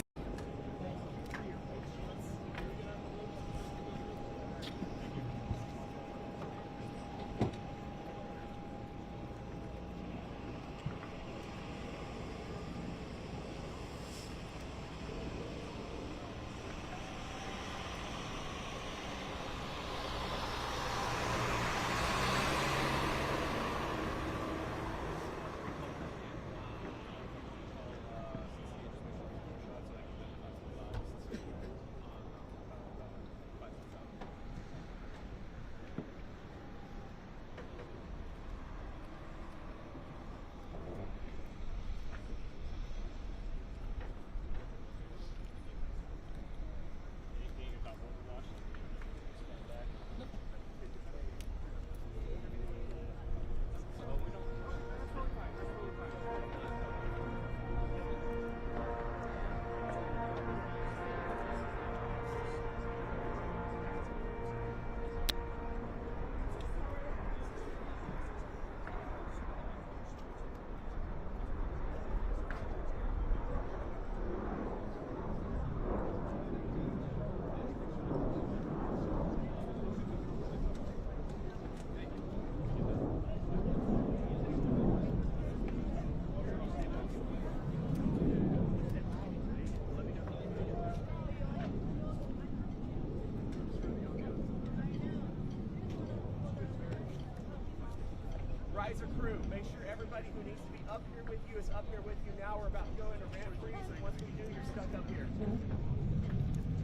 Riser crew, make sure everybody who needs to be up here with you is up here with you now. We're about to go into ramp freeze, and once we do, you're stuck up here. Do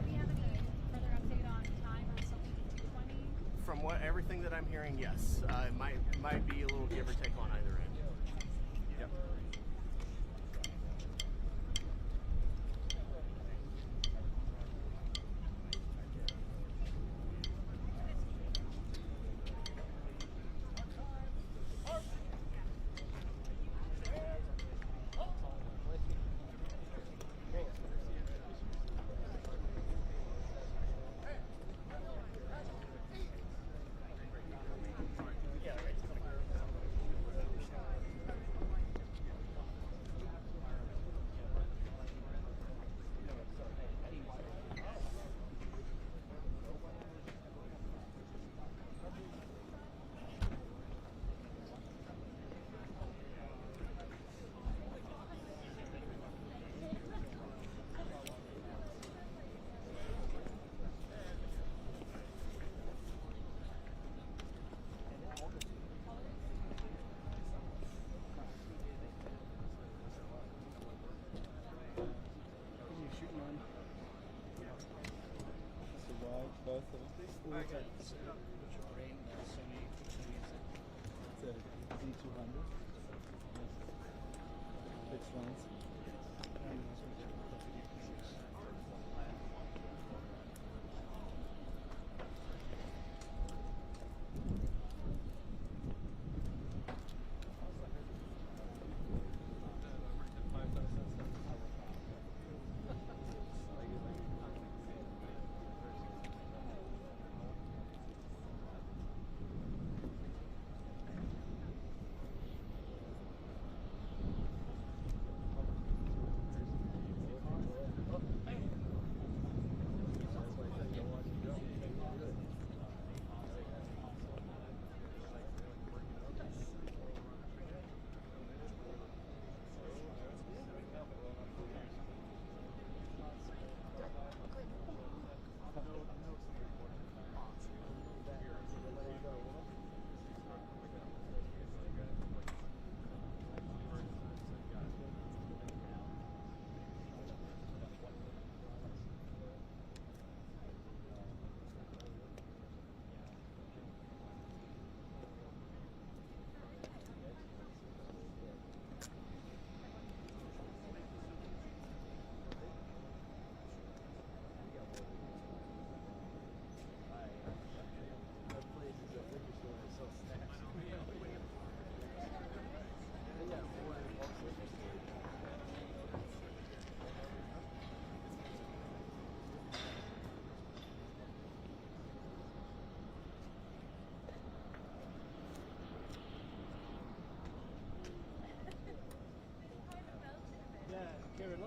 we have any further update on time or something? 220? From what everything that I'm hearing, yes. It might be a little give or take on either end. Yep. Both of them. Okay. It's a Z200. Fixed lens.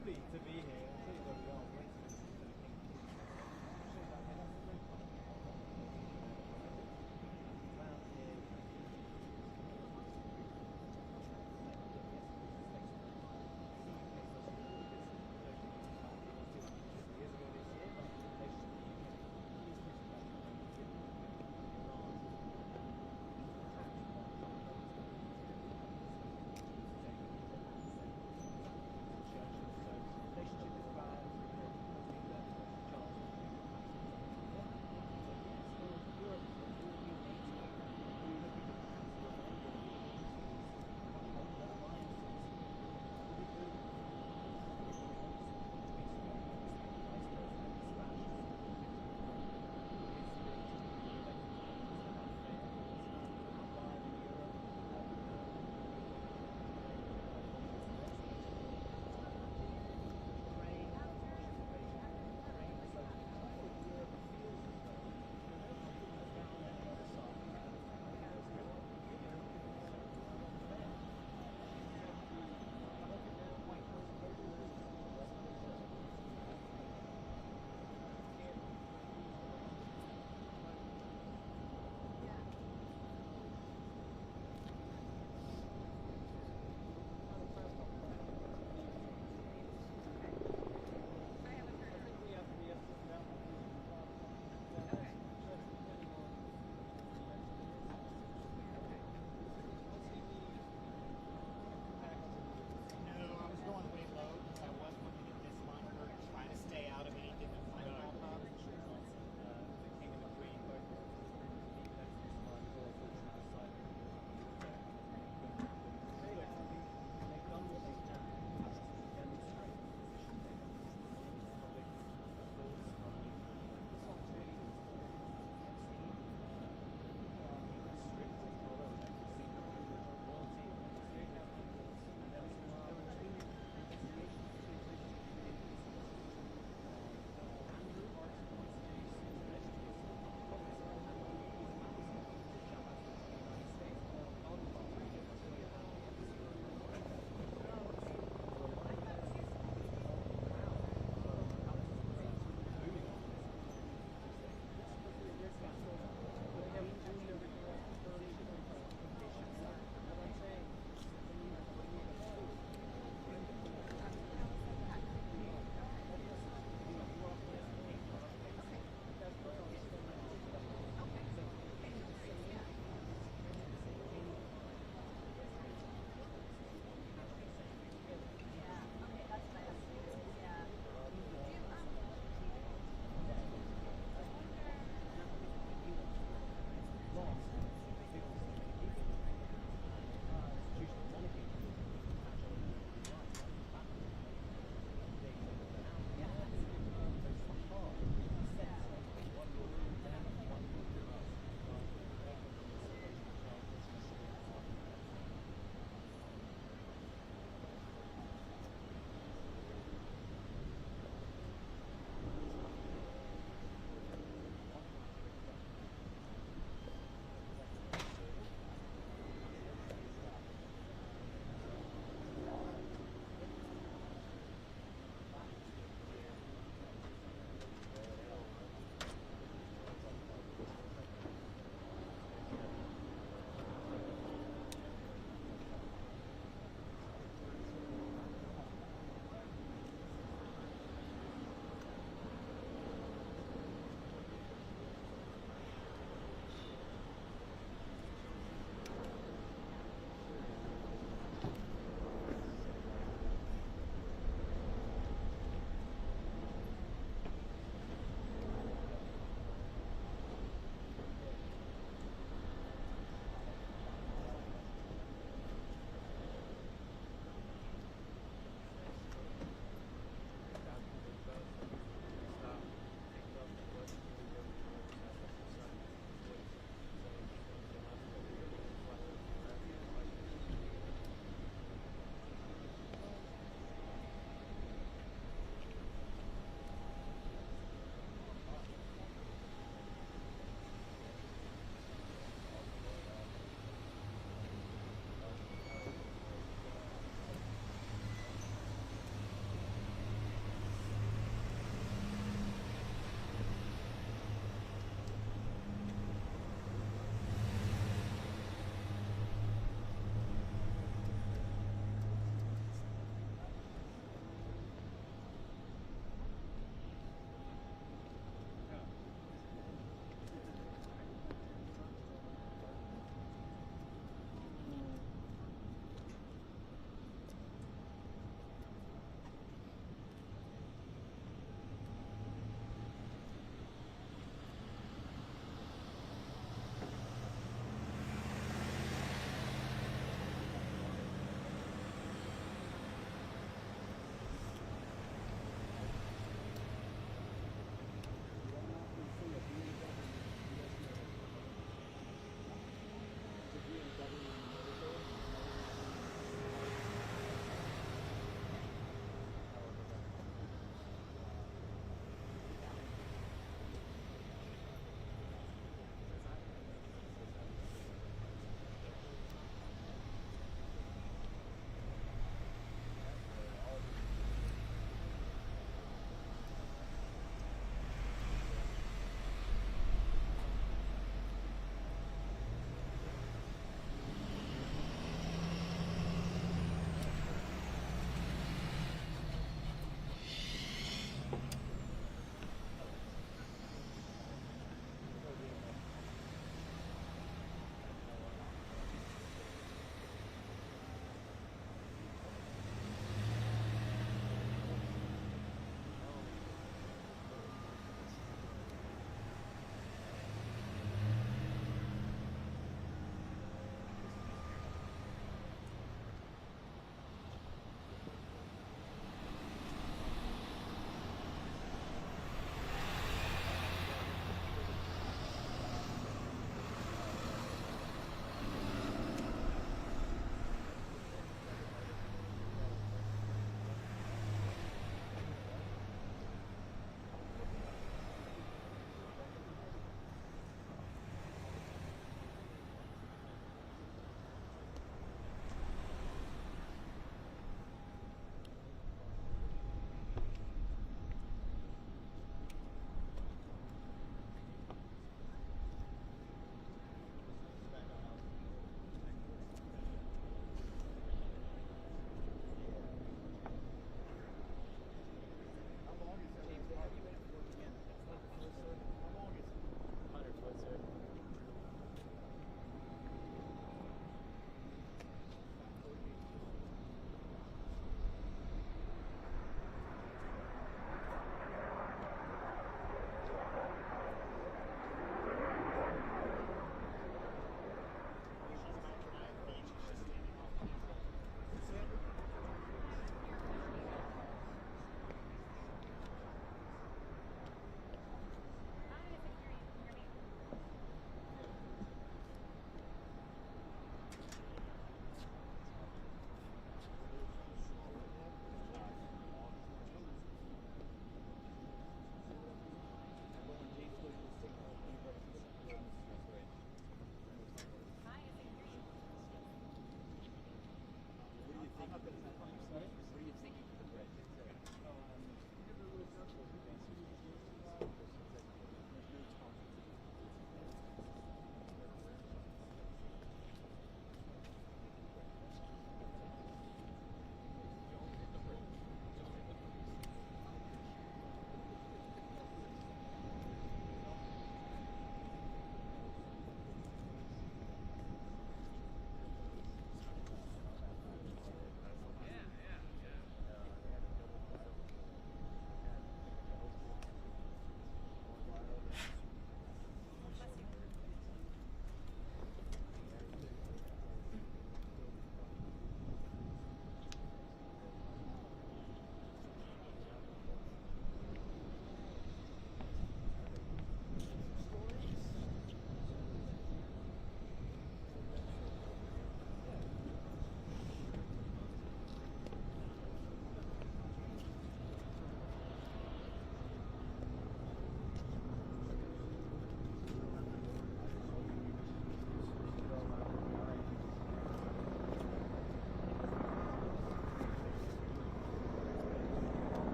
lovely to be here. I'll tell you where we are. We're in relationship is bad.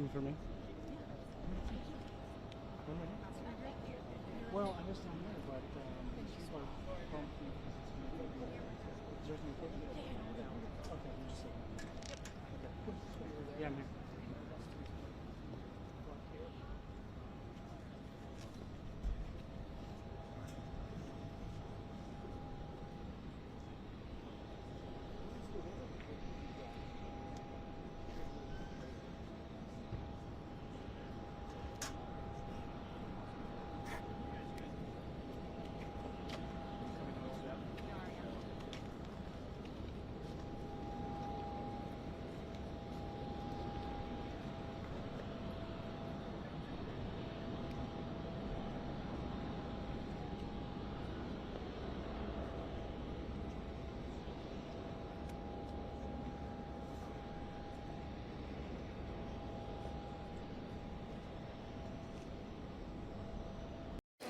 You for me? Well, I was down there, but she's like, there's no picture. Okay, you just say. Okay. Yeah, I'm here.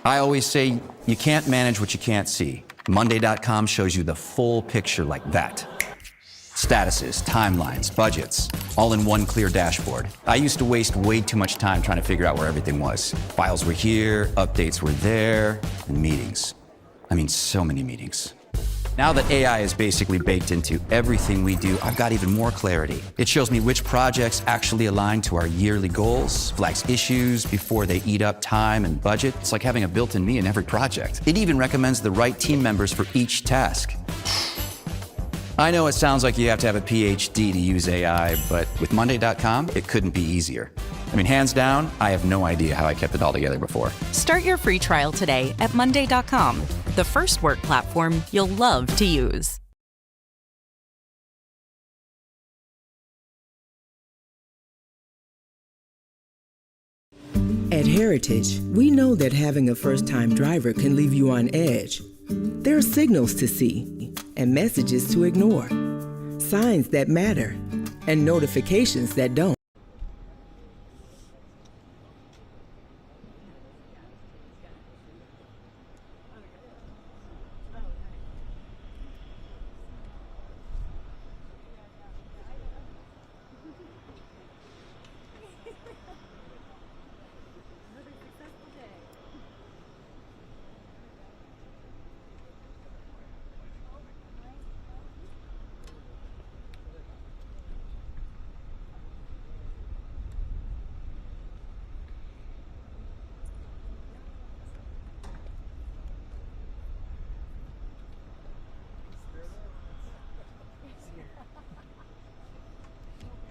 I always say you can't manage what you can't see. Monday.com shows you the full picture like that. Statuses, timelines, budgets, all in one clear dashboard. I used to waste way too much time trying to figure out where everything was. Files were here, updates were there, and meetings. I mean, so many meetings. Now that AI is basically baked into everything we do, I've got even more clarity. It shows me which projects actually align to our yearly goals, flags issues before they eat up time and budget. It's like having a built-in me in every project. It even recommends the right team members for each task. I know it sounds like you have to have a PhD to use AI, but with Monday.com, it couldn't be easier. I mean, hands down, I have no idea how I kept it all together before. Start your free trial today at Monday.com, the first work platform you'll love to use. At Heritage, we know that having a first-time driver can leave you on edge. There are signals to see and messages to ignore, signs that matter and notifications that don't.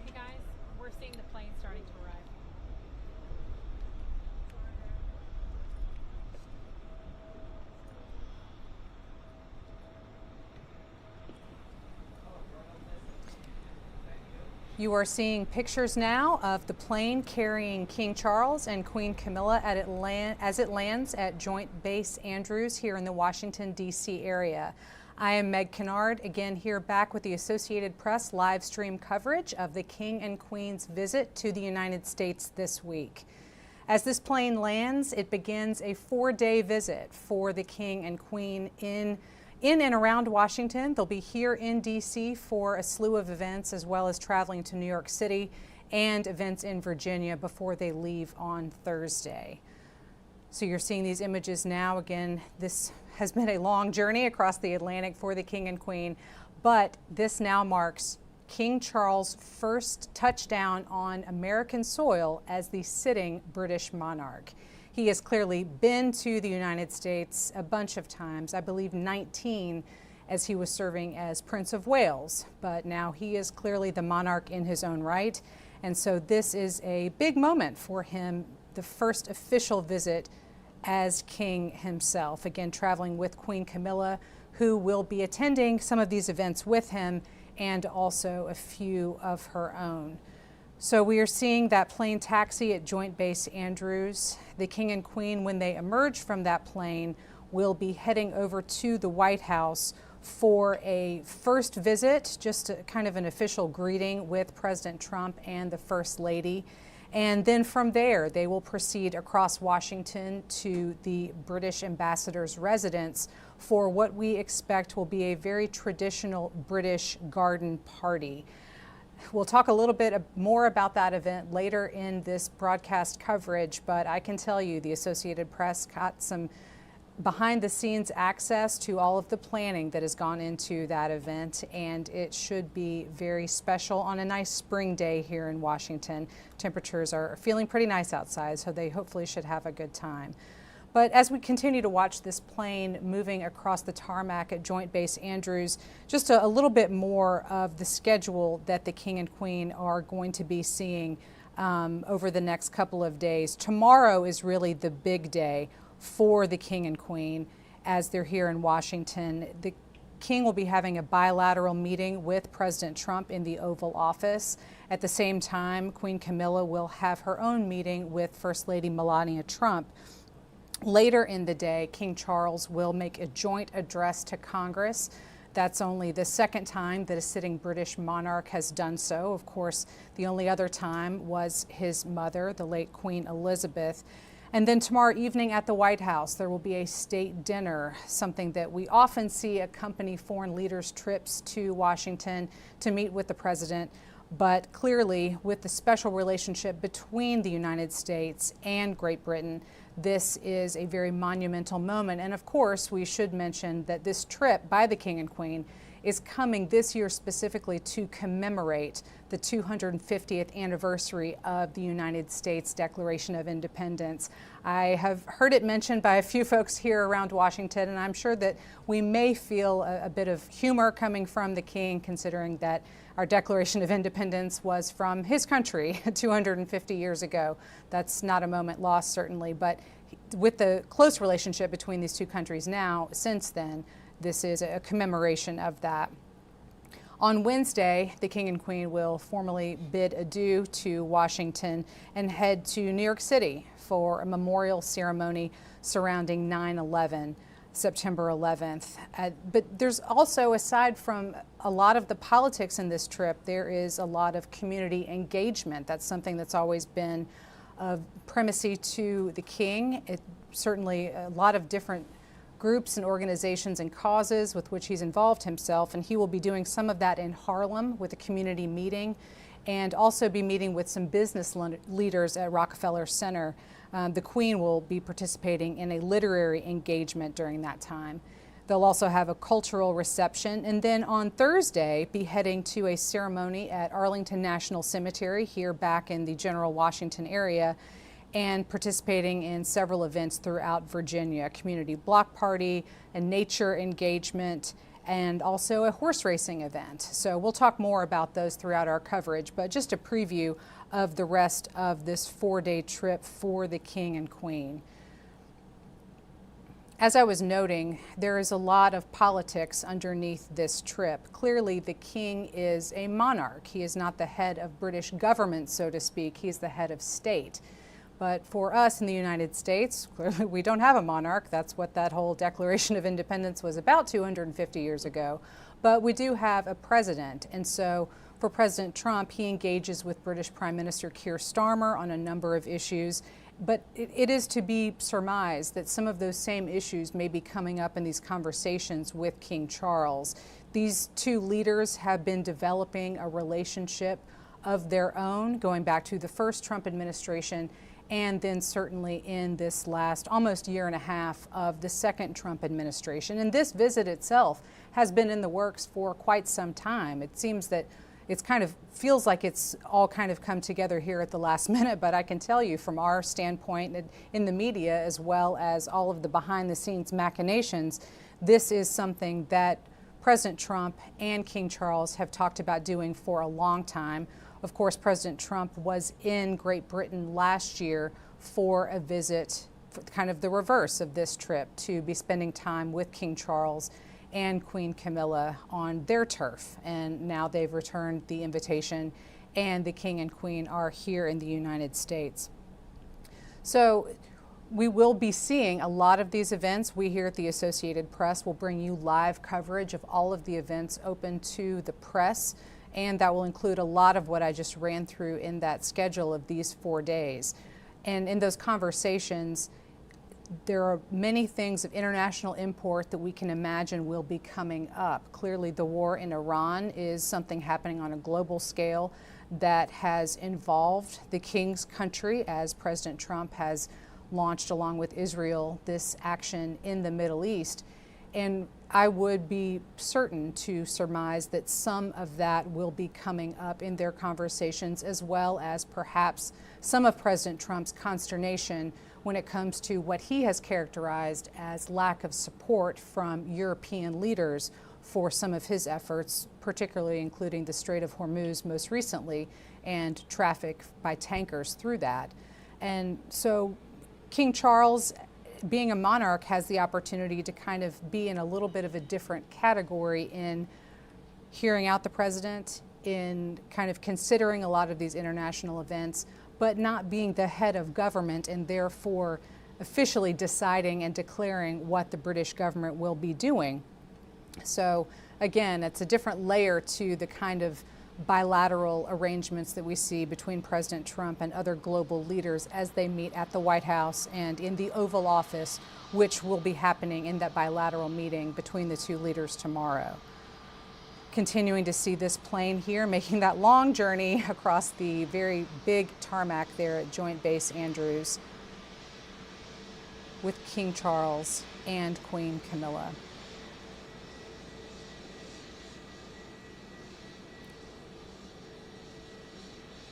Hey guys, we're seeing the plane starting to arrive. You are seeing pictures now of the plane carrying King Charles and Queen Camilla as it lands at Joint Base Andrews here in the Washington, D.C. area. I am Meg Kennard, again here back with the Associated Press live stream coverage of the King and Queen's visit to the United States this week. As this plane lands, it begins a 4-day visit for the King and Queen in and around Washington. They'll be here in D.C. for a slew of events, as well as traveling to New York City and events in Virginia before they leave on Thursday. So you're seeing these images now. Again, this has been a long journey across the Atlantic for the King and Queen, but this now marks King Charles' first touchdown on American soil as the sitting British monarch. He has clearly been to the United States a bunch of times, I believe 19 as he was serving as Prince of Wales, but now he is clearly the monarch in his own right. And so this is a big moment for him, the first official visit as king himself, again traveling with Queen Camilla, who will be attending some of these events with him and also a few of her own. So we are seeing that plane taxi at Joint Base Andrews. The King and Queen, when they emerge from that plane, will be heading over to the White House for a first visit, just kind of an official greeting with President Trump and the First Lady. And then from there, they will proceed across Washington to the British ambassador's residence for what we expect will be a very traditional British garden party. We'll talk a little bit more about that event later in this broadcast coverage, but I can tell you the Associated Press got some behind the scenes access to all of the planning that has gone into that event, and it should be very special on a nice spring day here in Washington. Temperatures are feeling pretty nice outside, so they hopefully should have a good time. But as we continue to watch this plane moving across the tarmac at Joint Base Andrews, just a little bit more of the schedule that the King and Queen are going to be seeing over the next couple of days. Tomorrow is really the big day for the King and Queen as they're here in Washington. The King will be having a bilateral meeting with President Trump in the Oval Office. At the same time, Queen Camilla will have her own meeting with First Lady Melania Trump. Later in the day, King Charles will make a joint address to Congress. That's only the second time that a sitting British monarch has done so. Of course, the only other time was his mother, the late Queen Elizabeth. And then tomorrow evening at the White House, there will be a state dinner, something that we often see accompany foreign leaders' trips to Washington to meet with the president. But clearly, with the special relationship between the United States and Great Britain, this is a very monumental moment. And of course, we should mention that this trip by the King and Queen is coming this year specifically to commemorate the 250th anniversary of the United States Declaration of Independence. I have heard it mentioned by a few folks here around Washington, and I'm sure that we may feel a bit of humor coming from the King, considering that our Declaration of Independence was from his country 250 years ago. That's not a moment lost, certainly, but with the close relationship between these two countries now, since then, this is a commemoration of that. On Wednesday, the King and Queen will formally bid adieu to Washington and head to New York City for a memorial ceremony surrounding 9/11. September 11th. But there's also, aside from a lot of the politics in this trip, there is a lot of community engagement. That's something that's always been of primacy to the King. Certainly a lot of different groups and organizations and causes with which he's involved himself, and he will be doing some of that in Harlem with a community meeting, and also be meeting with some business leaders at Rockefeller Center. The Queen will be participating in a literary engagement during that time. They'll also have a cultural reception, and then on Thursday be heading to a ceremony at Arlington National Cemetery here back in the General Washington area, and participating in several events throughout Virginia, a community block party, a nature engagement, and also a horse racing event. So we'll talk more about those throughout our coverage, but just a preview of the rest of this 4-day trip for the King and Queen. As I was noting, there is a lot of politics underneath this trip. Clearly, the King is a monarch. He is not the head of British government, so to speak. He's the head of state. But for us in the United States, clearly we don't have a monarch. That's what that whole Declaration of Independence was about 250 years ago. But we do have a president. And so for President Trump, he engages with British Prime Minister Keir Starmer on a number of issues. But it is to be surmised that some of those same issues may be coming up in these conversations with King Charles. These two leaders have been developing a relationship of their own, going back to the first Trump administration, and then certainly in this last almost year and a half of the second Trump administration. And this visit itself has been in the works for quite some time. It seems that it's kind of feels like it's all kind of come together here at the last minute, but I can tell you from our standpoint in the media, as well as all of the behind the scenes machinations, this is something that President Trump and King Charles have talked about doing for a long time. Of course, President Trump was in Great Britain last year for a visit, kind of the reverse of this trip, to be spending time with King Charles and Queen Camilla on their turf. And now they've returned the invitation, and the King and Queen are here in the United States. So we will be seeing a lot of these events. We here at the Associated Press will bring you live coverage of all of the events open to the press, and that will include a lot of what I just ran through in that schedule of these 4 days. And in those conversations, there are many things of international import that we can imagine will be coming up. Clearly, the war in Iran is something happening on a global scale that has involved the King's country, as President Trump has launched, along with Israel, this action in the Middle East. And I would be certain to surmise that some of that will be coming up in their conversations, as well as perhaps some of President Trump's consternation when it comes to what he has characterized as lack of support from European leaders for some of his efforts, particularly including the Strait of Hormuz most recently and traffic by tankers through that. And so King Charles, being a monarch, has the opportunity to kind of be in a little bit of a different category in hearing out the president, in kind of considering a lot of these international events, but not being the head of government and therefore officially deciding and declaring what the British government will be doing. So again, it's a different layer to the kind of bilateral arrangements that we see between President Trump and other global leaders as they meet at the White House and in the Oval Office, which will be happening in that bilateral meeting between the two leaders tomorrow. Continuing to see this plane here making that long journey across the very big tarmac there at Joint Base Andrews with King Charles and Queen Camilla.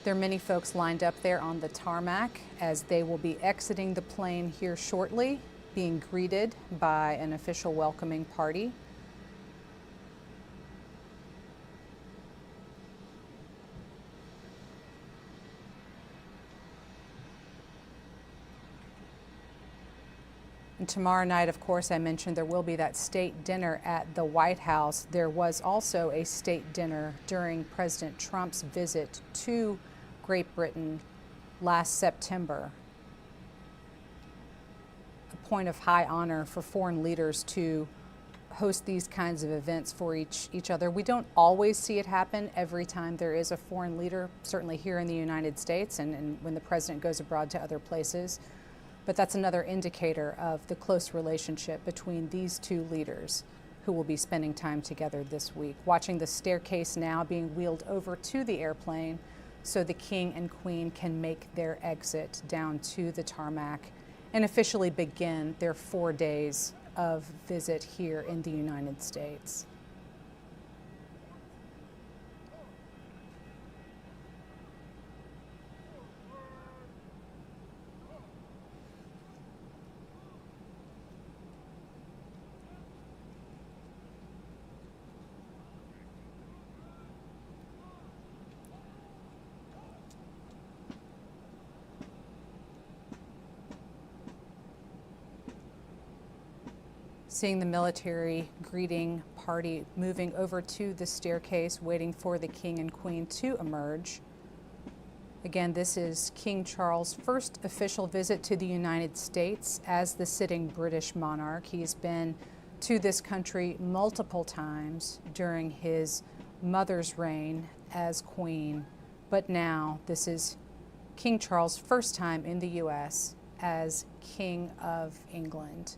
There are many folks lined up there on the tarmac as they will be exiting the plane here shortly, being greeted by an official welcoming party. And tomorrow night, of course, I mentioned there will be that state dinner at the White House. There was also a state dinner during President Trump's visit to Great Britain last September. A point of high honor for foreign leaders to host these kinds of events for each other. We don't always see it happen every time there is a foreign leader, certainly here in the United States and when the president goes abroad to other places. But that's another indicator of the close relationship between these two leaders who will be spending time together this week. Watching the staircase now being wheeled over to the airplane so the King and Queen can make their exit down to the tarmac and officially begin their 4 days of visit here in the United States. Seeing the military greeting party moving over to the staircase, waiting for the King and Queen to emerge. Again, this is King Charles' first official visit to the United States as the sitting British monarch. He's been to this country multiple times during his mother's reign as Queen, but now this is King Charles' first time in the U.S. as King of England.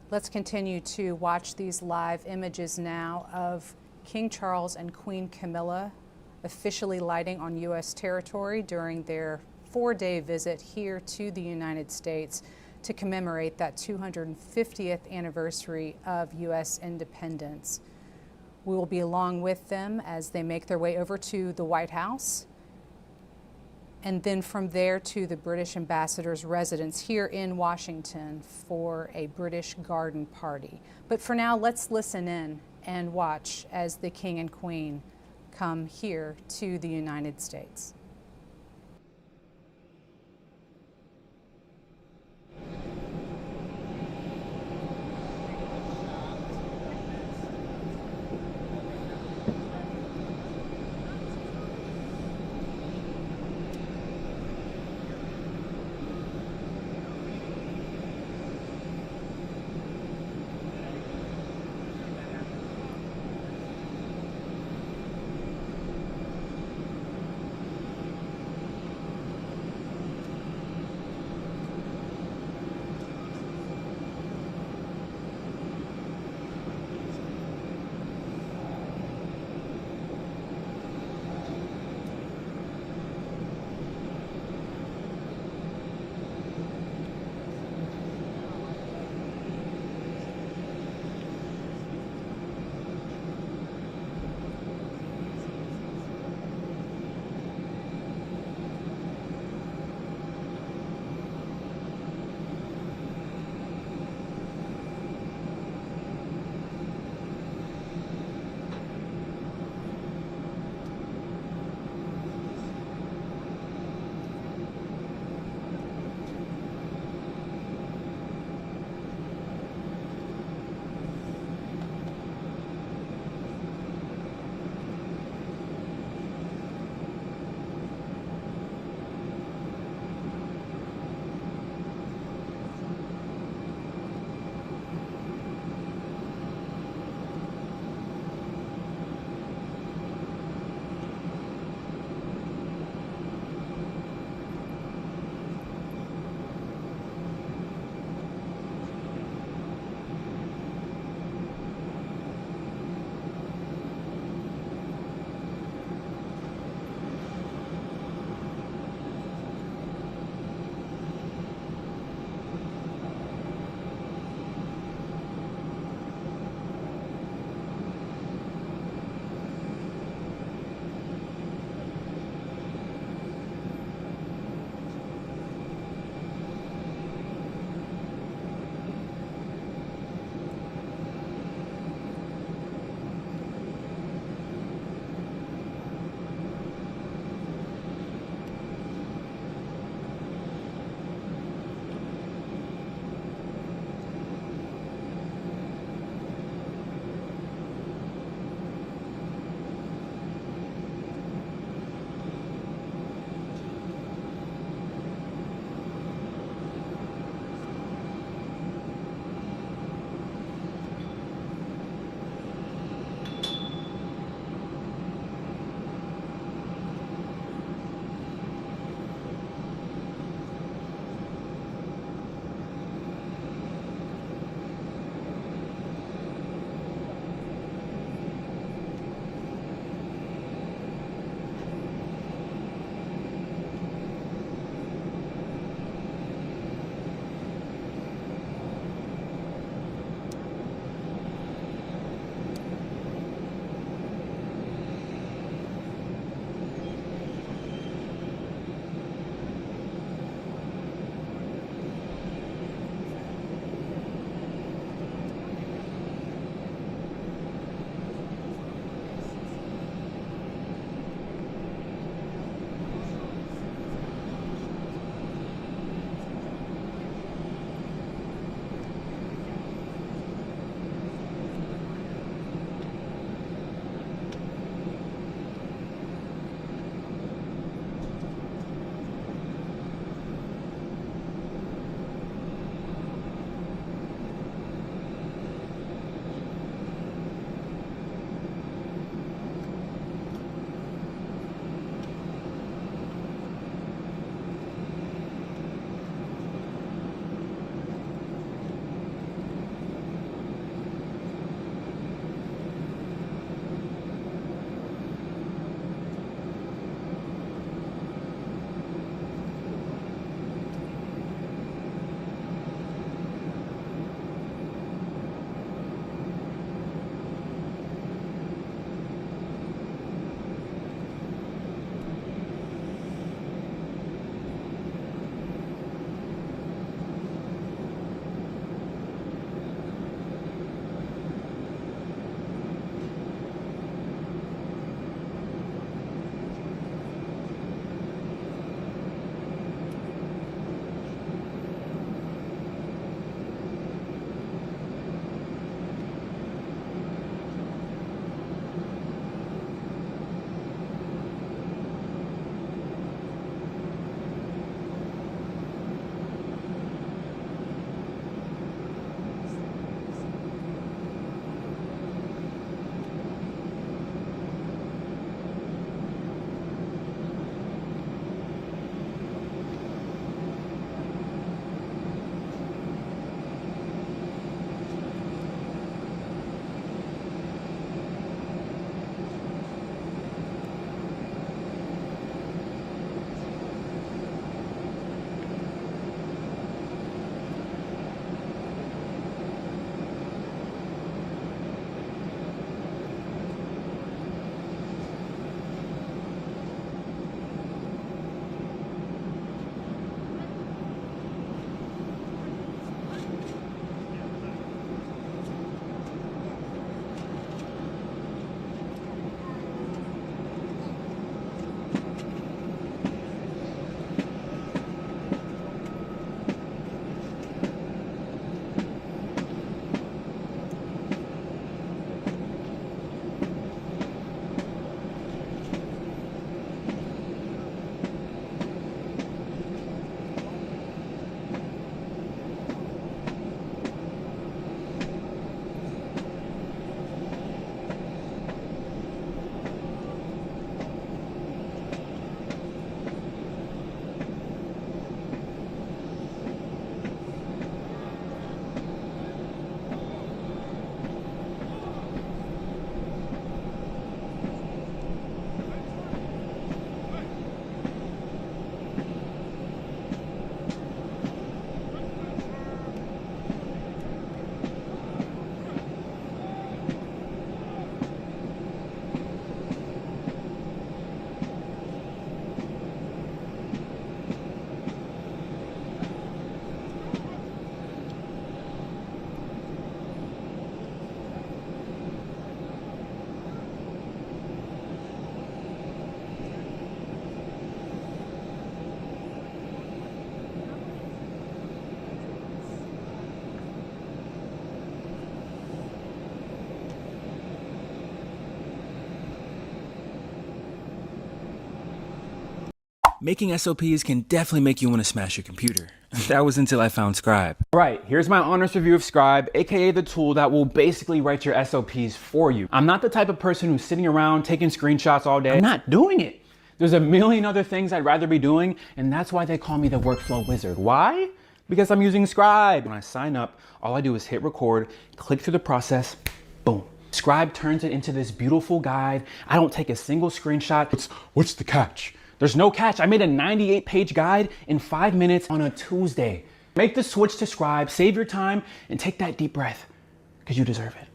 Let's continue to watch these live images now of King Charles and Queen Camilla officially lighting on U.S. territory during their 4-day visit here to the United States to commemorate that 250th anniversary of U.S. independence. We will be along with them as they make their way over to the White House, and then from there to the British ambassador's residence here in Washington for a British garden party. But for now, let's listen in and watch as the King and Queen come here to the United States. Making SOPs can definitely make you want to smash your computer. That was until I found Scribe. Right, here's my honest review of Scribe, aka the tool that will basically write your SOPs for you. I'm not the type of person who's sitting around taking screenshots all day. I'm not doing it. There's a million other things I'd rather be doing, and that's why they call me the workflow wizard. Why? Because I'm using Scribe. When I sign up, all I do is hit record, click through the process, boom. Scribe turns it into this beautiful guide. I don't take a single screenshot. What's the catch? There's no catch. I made a 98-page guide in 5 minutes on a Tuesday. Make the switch to Scribe, save your time, and take that deep breath, because you deserve it.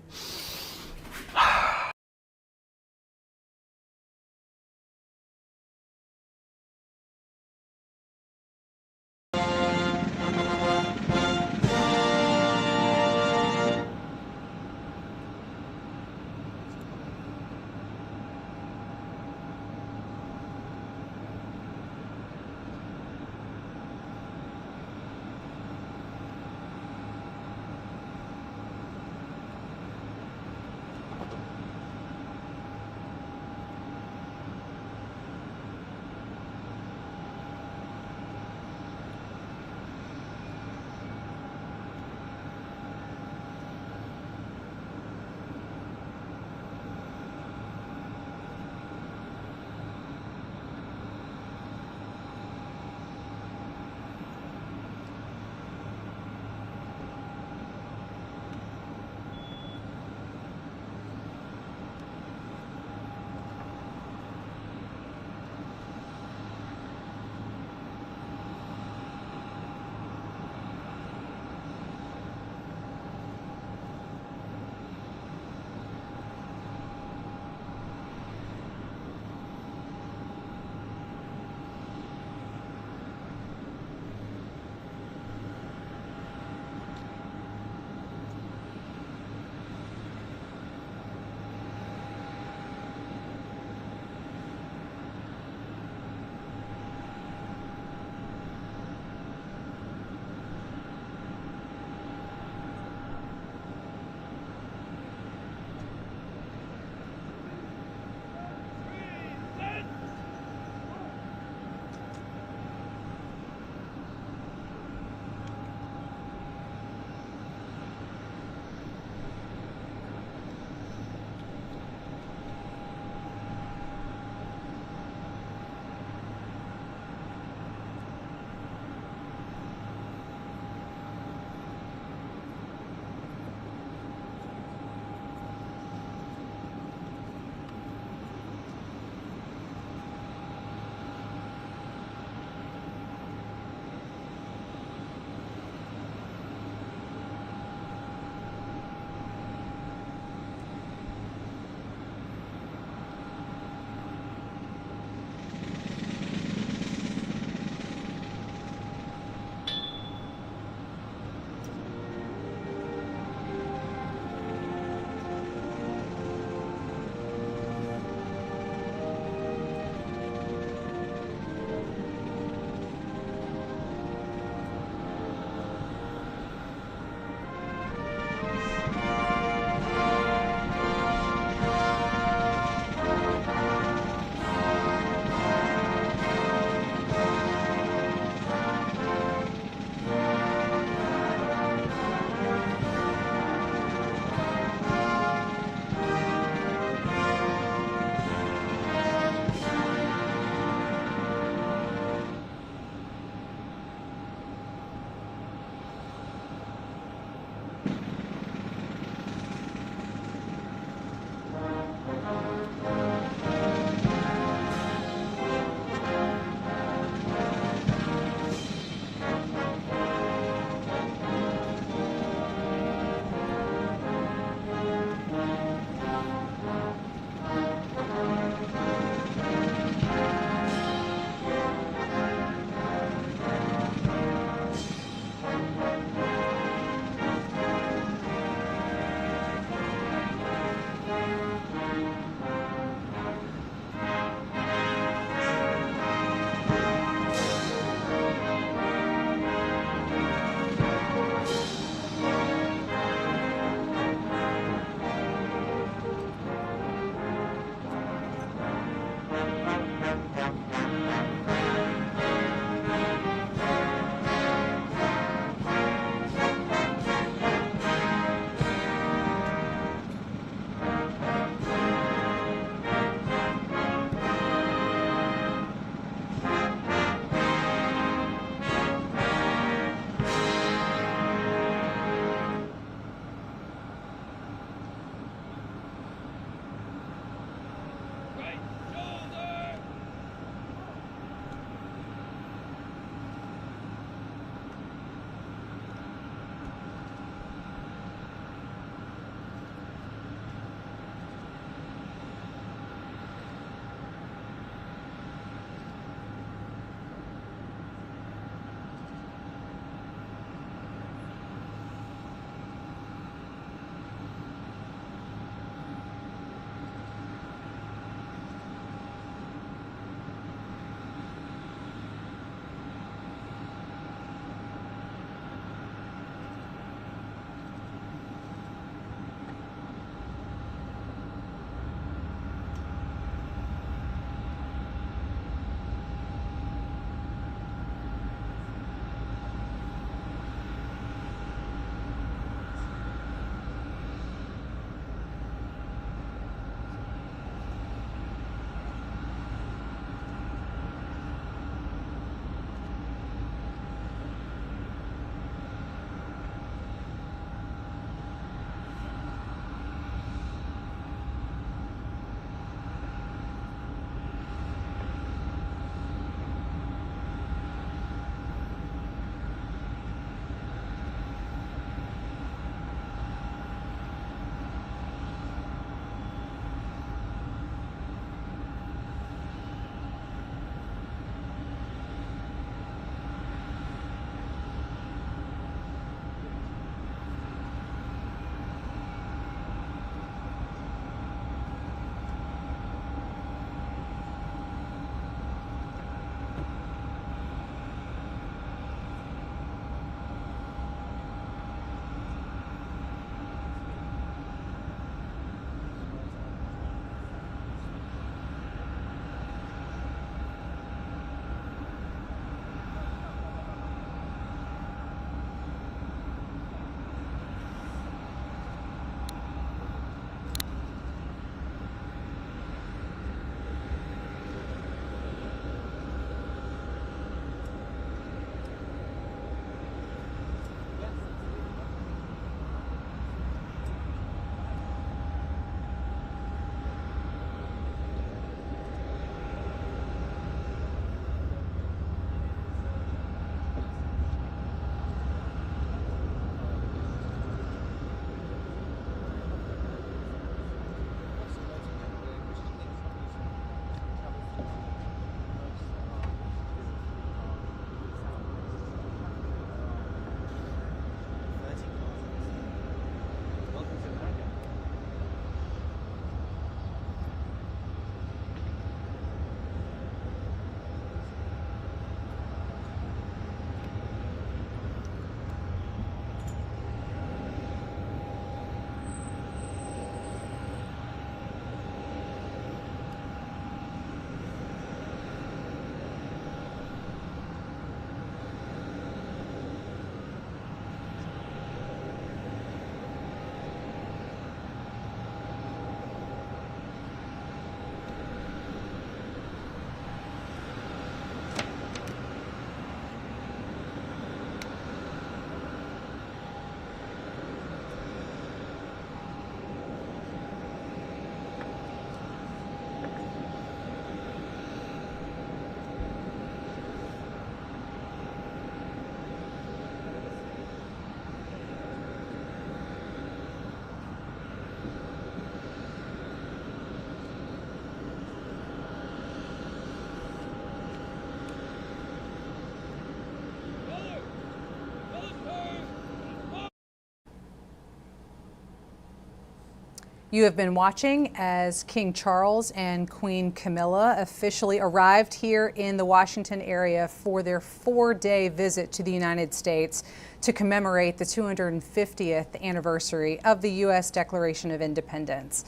You have been watching as King Charles and Queen Camilla officially arrived here in the Washington area for their 4-day visit to the United States to commemorate the 250th anniversary of the U.S. Declaration of Independence.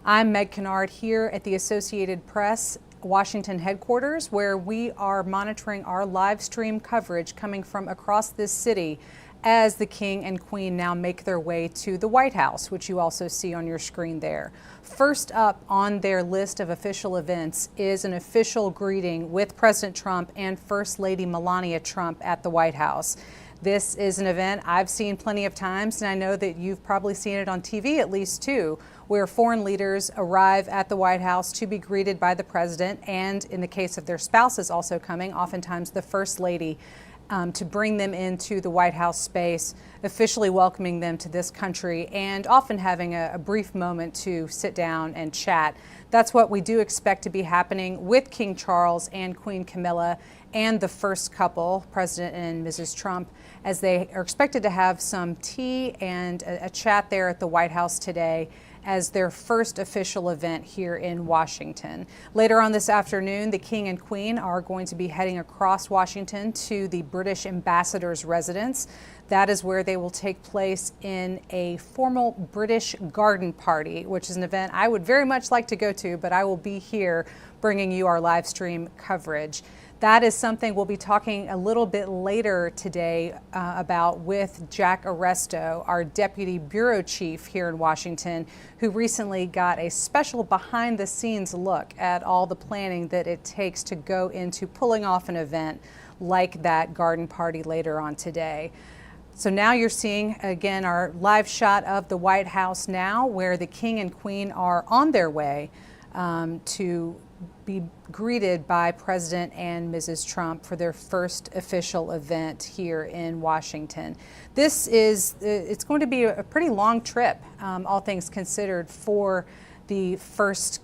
I'm Meg Kennard here at the Associated Press Washington headquarters, where we are monitoring our live stream coverage coming from across this city as the King and Queen now make their way to the White House, which you also see on your screen there. First up on their list of official events is an official greeting with President Trump and First Lady Melania Trump at the White House. This is an event I've seen plenty of times, and I know that you've probably seen it on TV at least too, where foreign leaders arrive at the White House to be greeted by the president, and in the case of their spouses also coming, oftentimes the First Lady, to bring them into the White House space, officially welcoming them to this country, and often having a brief moment to sit down and chat. That's what we do expect to be happening with King Charles and Queen Camilla and the first couple, President and Mrs. Trump, as they are expected to have some tea and a chat there at the White House today as their first official event here in Washington. Later on this afternoon, the King and Queen are going to be heading across Washington to the British ambassador's residence. That is where they will take place in a formal British garden party, which is an event I would very much like to go to, but I will be here bringing you our live stream coverage. That is something we'll be talking a little bit later today about with Jack Arresto, our deputy bureau chief here in Washington, who recently got a special behind-the-scenes look at all the planning that it takes to go into pulling off an event like that garden party later on today. So now you're seeing, again, our live shot of the White House now, where the King and Queen are on their way to be greeted by President and Mrs. Trump for their first official event here in Washington. This is, it's going to be a pretty long trip, all things considered, for the first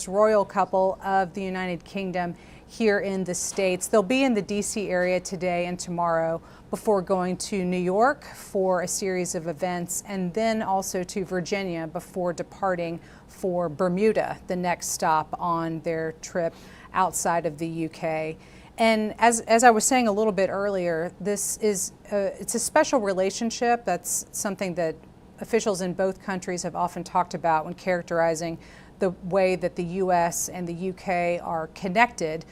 royal couple of the United Kingdom here in the States. They'll be in the DC area today and tomorrow before going to New York for a series of events, and then also to Virginia before departing for Bermuda, the next stop on their trip outside of the UK. And as I was saying a little bit earlier, this is it's a special relationship. That's something that officials in both countries have often talked about when characterizing the way that the US and the UK are connected.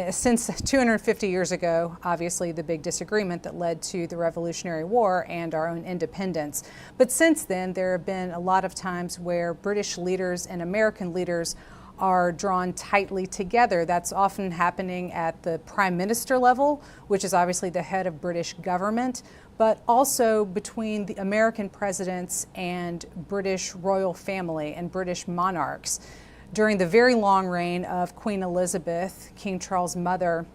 Since 250 years ago, obviously the big disagreement that led to the Revolutionary War and our own independence. But since then, there have been a lot of times where British leaders and American leaders are drawn tightly together. That's often happening at the Prime Minister level, which is obviously the head of British government, but also between the American presidents and British royal family and British monarchs. During the very long reign of Queen Elizabeth, King Charles' mother,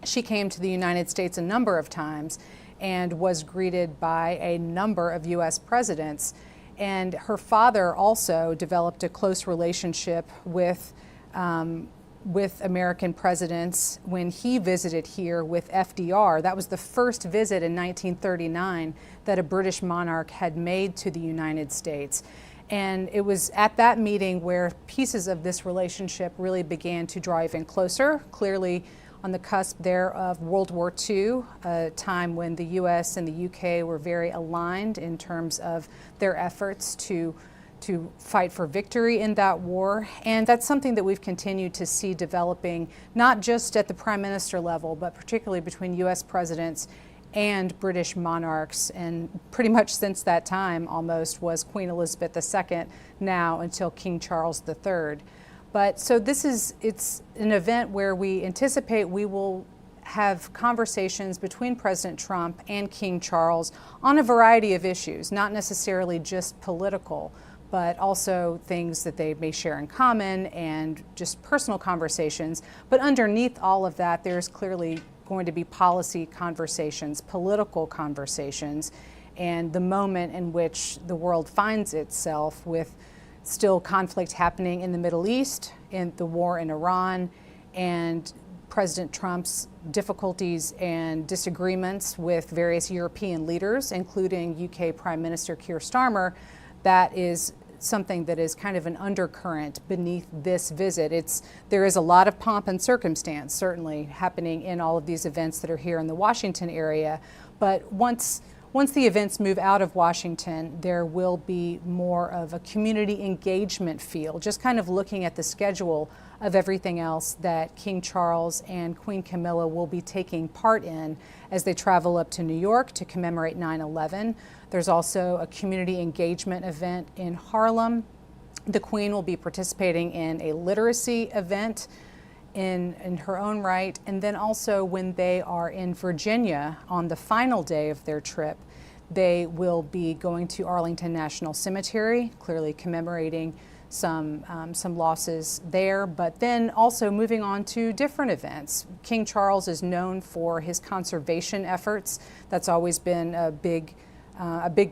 she came to the United States a number of times and was greeted by a number of U.S. presidents. And her father also developed a close relationship with American presidents when he visited here with FDR. That was the first visit in 1939 that a British monarch had made to the United States. And it was at that meeting where pieces of this relationship really began to draw even closer, clearly on the cusp there of World War II, a time when the US and the UK were very aligned in terms of their efforts to fight for victory in that war. And that's something that we've continued to see developing, not just at the Prime Minister level, but particularly between US presidents and British monarchs, and pretty much since that time almost was Queen Elizabeth II, now until King Charles III. But so it's an event where we anticipate we will have conversations between President Trump and King Charles on a variety of issues, not necessarily just political, but also things that they may share in common and just personal conversations. But underneath all of that, there's clearly going to be policy conversations, political conversations, and the moment in which the world finds itself with still conflict happening in the Middle East, in the war in Iran, and President Trump's difficulties and disagreements with various European leaders, including UK Prime Minister Keir Starmer. That is something that is kind of an undercurrent beneath this visit. There is a lot of pomp and circumstance certainly happening in all of these events that are here in the Washington area, but once the events move out of Washington, there will be more of a community engagement feel, just kind of looking at the schedule of everything else that King Charles and Queen Camilla will be taking part in as they travel up to New York to commemorate 9/11. There's also a community engagement event in Harlem. The Queen will be participating in a literacy event in her own right. And then also when they are in Virginia on the final day of their trip, they will be going to Arlington National Cemetery, clearly commemorating some losses there, but then also moving on to different events. King Charles is known for his conservation efforts. That's always been a big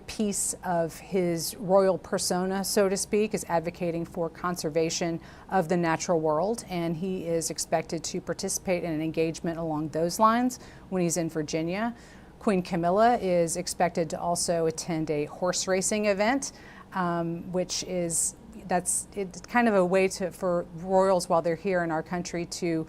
piece of his royal persona, so to speak, is advocating for conservation of the natural world, and he is expected to participate in an engagement along those lines when he's in Virginia. Queen Camilla is expected to also attend a horse racing event, it's kind of a way for royals while they're here in our country to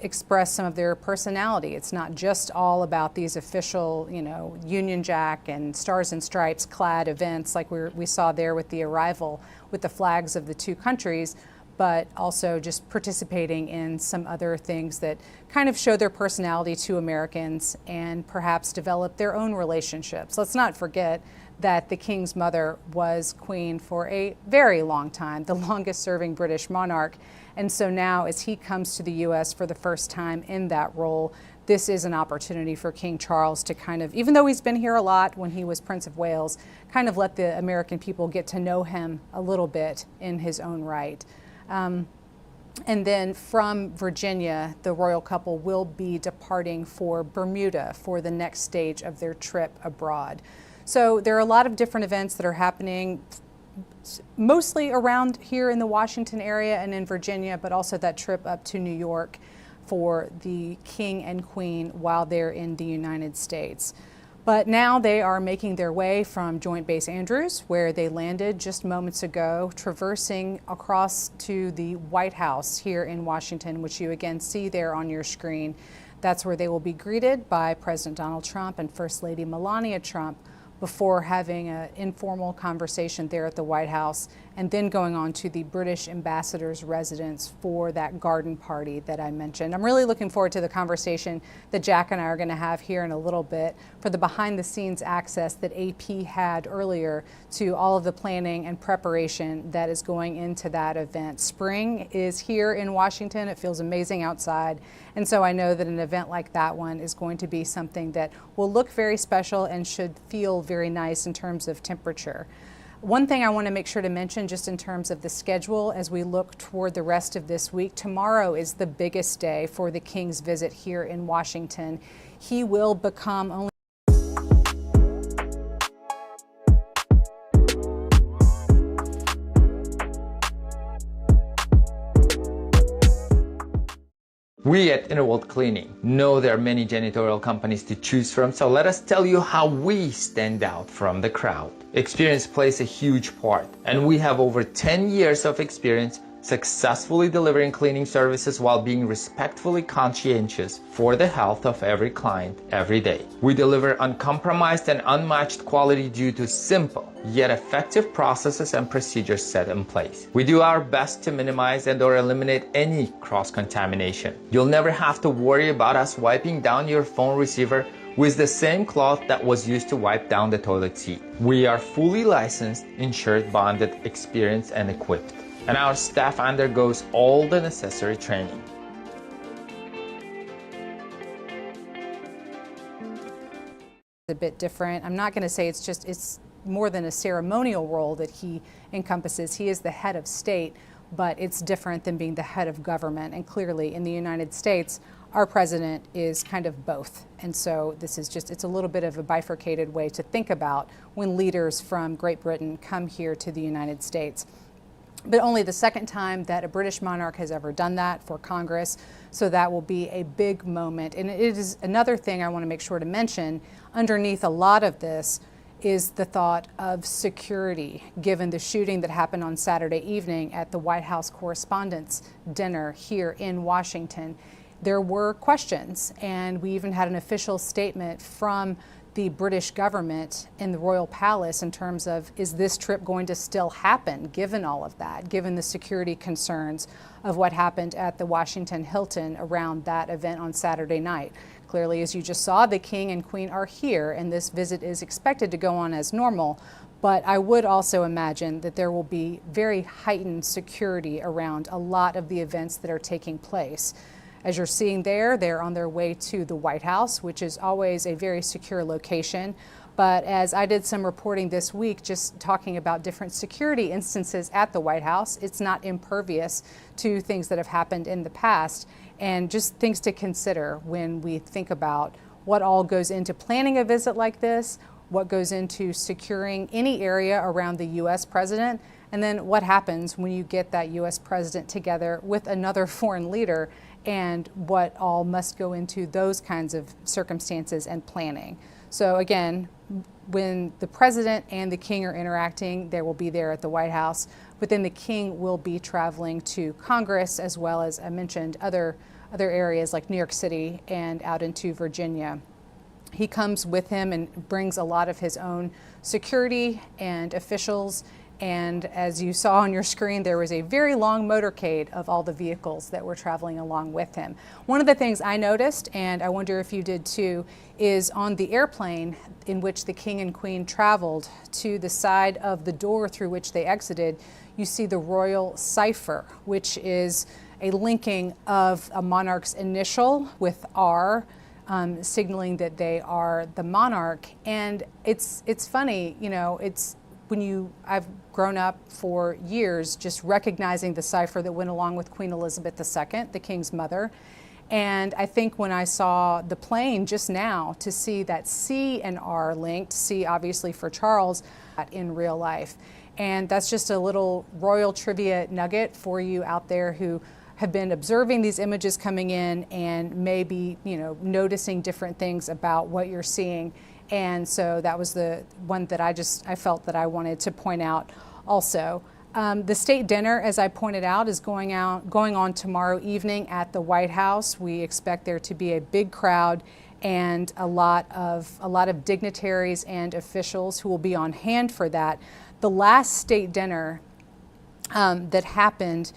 express some of their personality. It's not just all about these official, Union Jack and Stars and Stripes clad events like we saw there with the arrival with the flags of the two countries, but also just participating in some other things that kind of show their personality to Americans and perhaps develop their own relationships. Let's not forget that the King's mother was queen for a very long time, the longest serving British monarch. And so now as he comes to the U.S. for the first time in that role, this is an opportunity for King Charles to kind of, even though he's been here a lot when he was Prince of Wales, kind of let the American people get to know him a little bit in his own right. And then from Virginia, the royal couple will be departing for Bermuda for the next stage of their trip abroad. So there are a lot of different events that are happening mostly around here in the Washington area and in Virginia, but also that trip up to New York for the King and Queen while they're in the United States. But now they are making their way from Joint Base Andrews, where they landed just moments ago, traversing across to the White House here in Washington, which you again see there on your screen. That's where they will be greeted by President Donald Trump and First Lady Melania Trump before having an informal conversation there at the White House and then going on to the British ambassador's residence for that garden party that I mentioned. I'm really looking forward to the conversation that Jack and I are going to have here in a little bit for the behind-the-scenes access that AP had earlier to all of the planning and preparation that is going into that event. Spring is here in Washington. It feels amazing outside, and so I know that an event like that one is going to be something that will look very special and should feel very nice in terms of temperature. One thing I want to make sure to mention just in terms of the schedule as we look toward the rest of this week, tomorrow is the biggest day for the King's visit here in Washington. He will become only We at Inner World Cleaning know there are many janitorial companies to choose from, so let us tell you how we stand out from the crowd. Experience plays a huge part, and we have over 10 years of experience successfully delivering cleaning services while being respectfully conscientious for the health of every client every day. We deliver uncompromised and unmatched quality due to simple yet effective processes and procedures set in place. We do our best to minimize and or eliminate any cross-contamination. You'll never have to worry about us wiping down your phone receiver with the same cloth that was used to wipe down the toilet seat. We are fully licensed, insured, bonded, experienced, and equipped. And our staff undergoes all the necessary training. A bit different. I'm not going to say it's more than a ceremonial role that he encompasses. He is the head of state, but it's different than being the head of government. And clearly in the United States, our president is kind of both. And so this is it's a little bit of a bifurcated way to think about when leaders from Great Britain come here to the United States. But only the second time that a British monarch has ever done that for Congress. So that will be a big moment. And it is another thing I want to make sure to mention underneath a lot of this is the thought of security, given the shooting that happened on Saturday evening at the White House Correspondents' Dinner here in Washington. There were questions, and we even had an official statement from the British government in the Royal Palace in terms of, is this trip going to still happen, given all of that, given the security concerns of what happened at the Washington Hilton around that event on Saturday night. Clearly, as you just saw, the King and Queen are here, and this visit is expected to go on as normal. But I would also imagine that there will be very heightened security around a lot of the events that are taking place. As you're seeing there, they're on their way to the White House, which is always a very secure location. But as I did some reporting this week, just talking about different security instances at the White House, it's not impervious to things that have happened in the past, and just things to consider when we think about what all goes into planning a visit like this, what goes into securing any area around the U.S. president, and then what happens when you get that U.S. president together with another foreign leader, and what all must go into those kinds of circumstances and planning. So again, when the president and the king are interacting, they will be there at the White House, but then the king will be traveling to Congress, as well as I mentioned other areas like New York City and out into Virginia. He comes with him and brings a lot of his own security and officials. And as you saw on your screen, there was a very long motorcade of all the vehicles that were traveling along with him. One of the things I noticed, and I wonder if you did too, is on the airplane in which the king and queen traveled, to the side of the door through which they exited, you see the royal cipher, which is a linking of a monarch's initial with R, signaling that they are the monarch. And it's funny, you know, I've grown up for years just recognizing the cipher that went along with Queen Elizabeth II, the king's mother. And I think when I saw the plane just now, to see that C and R linked, C obviously for Charles, in real life. And that's just a little royal trivia nugget for you out there who have been observing these images coming in and maybe, you know, noticing different things about what you're seeing. And so that was the one that I felt that I wanted to point out also. The state dinner, as I pointed out, is going on tomorrow evening at the White House. We expect there to be a big crowd and a lot of dignitaries and officials who will be on hand for that. The last state dinner that happened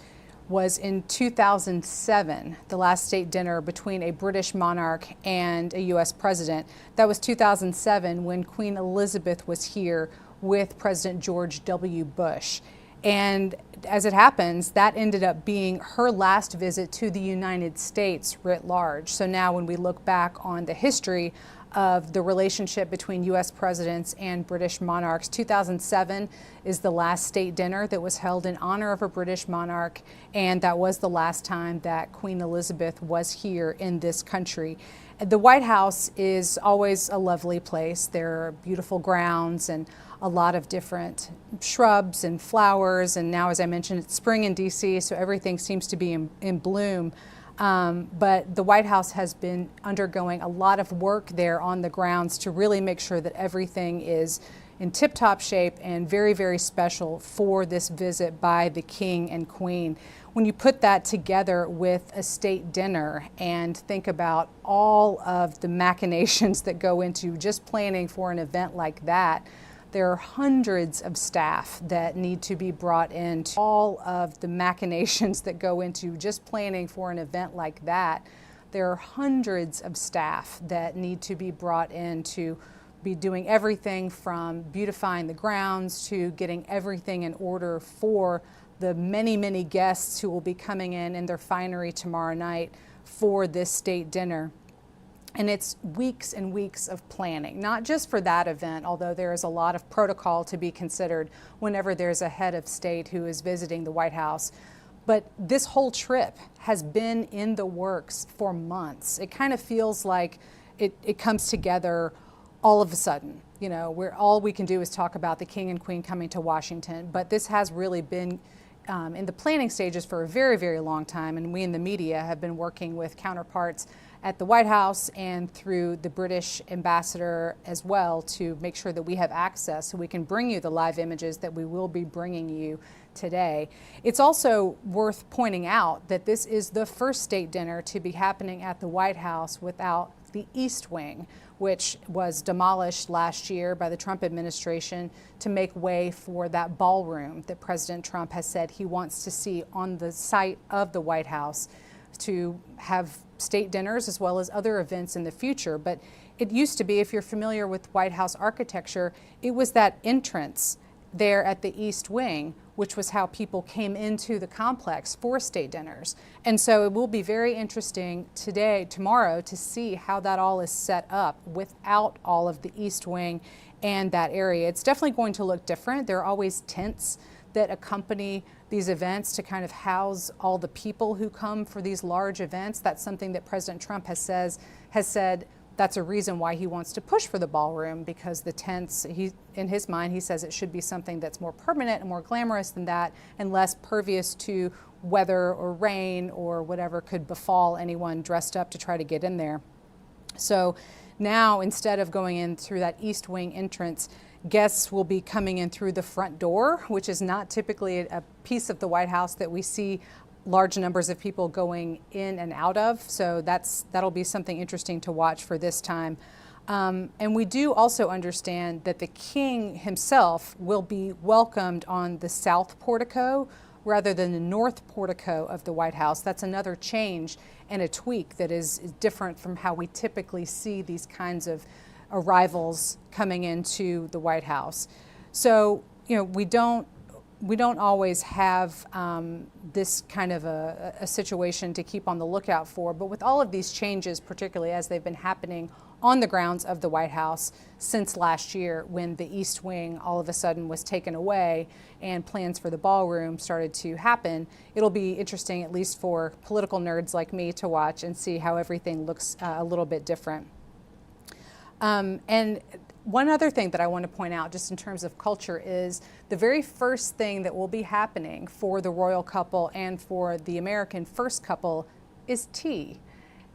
was in 2007, the last state dinner between a British monarch and a U.S. president. That was 2007 when Queen Elizabeth was here with President George W. Bush. And as it happens, that ended up being her last visit to the United States writ large. So now when we look back on the history of the relationship between U.S. presidents and British monarchs, 2007 is the last state dinner that was held in honor of a British monarch, and that was the last time that Queen Elizabeth was here in this country. The White House is always a lovely place. There are beautiful grounds and a lot of different shrubs and flowers, and now, as I mentioned, it's spring in D.C., so everything seems to be in bloom. But the White House has been undergoing a lot of work there on the grounds to really make sure that everything is in tip-top shape and very, very special for this visit by the King and Queen. When you put that together with a state dinner and think about all of the machinations that go into just planning for an event like that, there are hundreds of staff that need to be brought in. All of the machinations that go into just planning for an event like that, there are hundreds of staff that need to be brought in to be doing everything from beautifying the grounds to getting everything in order for the many, many guests who will be coming in their finery tomorrow night for this state dinner. And it's weeks and weeks of planning, not just for that event, although there is a lot of protocol to be considered whenever there's a head of state who is visiting the White House. But this whole trip has been in the works for months. It kind of feels like it comes together all of a sudden. You know, where all we can do is talk about the King and Queen coming to Washington, but this has really been in the planning stages for a very, very long time, and we in the media have been working with counterparts at the White House and through the British ambassador as well, to make sure that we have access so we can bring you the live images that we will be bringing you today. It's also worth pointing out that this is the first state dinner to be happening at the White House without the East Wing, which was demolished last year by the Trump administration to make way for that ballroom that President Trump has said he wants to see on the site of the White House to have state dinners as well as other events in the future. But it used to be, if you're familiar with White House architecture, it was that entrance there at the East Wing, which was how people came into the complex for state dinners. And so it will be very interesting tomorrow, to see how that all is set up without all of the East Wing and that area. It's definitely going to look different. There are always tents that accompany these events to kind of house all the people who come for these large events. That's something that President Trump has said that's a reason why he wants to push for the ballroom, because the tents, in his mind, he says it should be something that's more permanent and more glamorous than that, and less pervious to weather or rain or whatever could befall anyone dressed up to try to get in there. So now, instead of going in through that East Wing entrance, guests will be coming in through the front door, which is not typically a piece of the White House that we see large numbers of people going in and out of. So that'll be something interesting to watch for this time. And we do also understand that the king himself will be welcomed on the south portico rather than the north portico of the White House. That's another change and a tweak that is different from how we typically see these kinds of arrivals coming into the White House. So, we don't always have this kind of a situation to keep on the lookout for, but with all of these changes, particularly as they've been happening on the grounds of the White House since last year, when the East Wing all of a sudden was taken away and plans for the ballroom started to happen, it'll be interesting, at least for political nerds like me, to watch and see how everything looks a little bit different. And one other thing that I want to point out, just in terms of culture, is the very first thing that will be happening for the royal couple and for the American first couple is tea.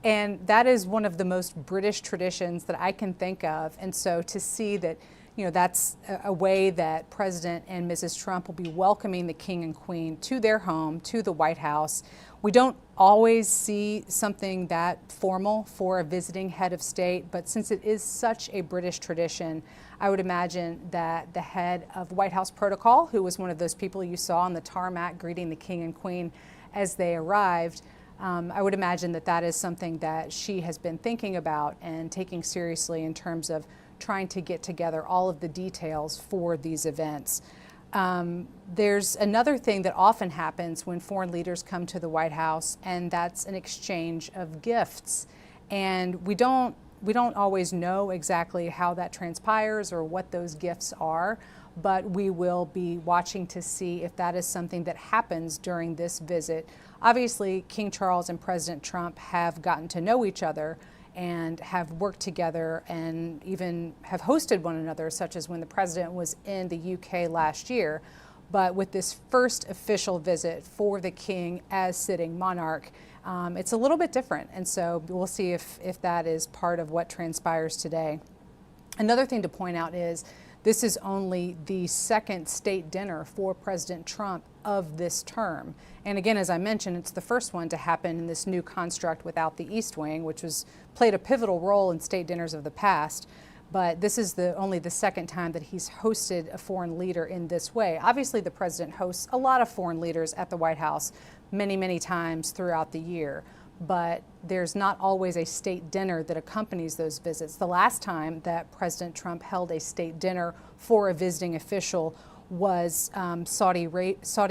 And that is one of the most British traditions that I can think of. And so to see that, that's a way that President and Mrs. Trump will be welcoming the King and Queen to their home, to the White House. We don't always see something that formal for a visiting head of state, but since it is such a British tradition, I would imagine that the head of White House protocol, who was one of those people you saw on the tarmac greeting the King and Queen as they arrived, I would imagine that that is something that she has been thinking about and taking seriously in terms of trying to get together all of the details for these events. There's another thing that often happens when foreign leaders come to the White House, and that's an exchange of gifts. And we don't always know exactly how that transpires or what those gifts are, but we will be watching to see if that is something that happens during this visit. Obviously, King Charles and President Trump have gotten to know each other and have worked together and even have hosted one another, such as when the president was in the UK last year. But with this first official visit for the king as sitting monarch, it's a little bit different. And so we'll see if that is part of what transpires today. Another thing to point out is this is only the second state dinner for President Trump of this term. And again, as I mentioned, it's the first one to happen in this new construct without the East Wing, which played a pivotal role in state dinners of the past. But this is only the second time that he's hosted a foreign leader in this way. Obviously, the president hosts a lot of foreign leaders at the White House many, many times throughout the year. But there's not always a state dinner that accompanies those visits. The last time that President Trump held a state dinner for a visiting official was Saudi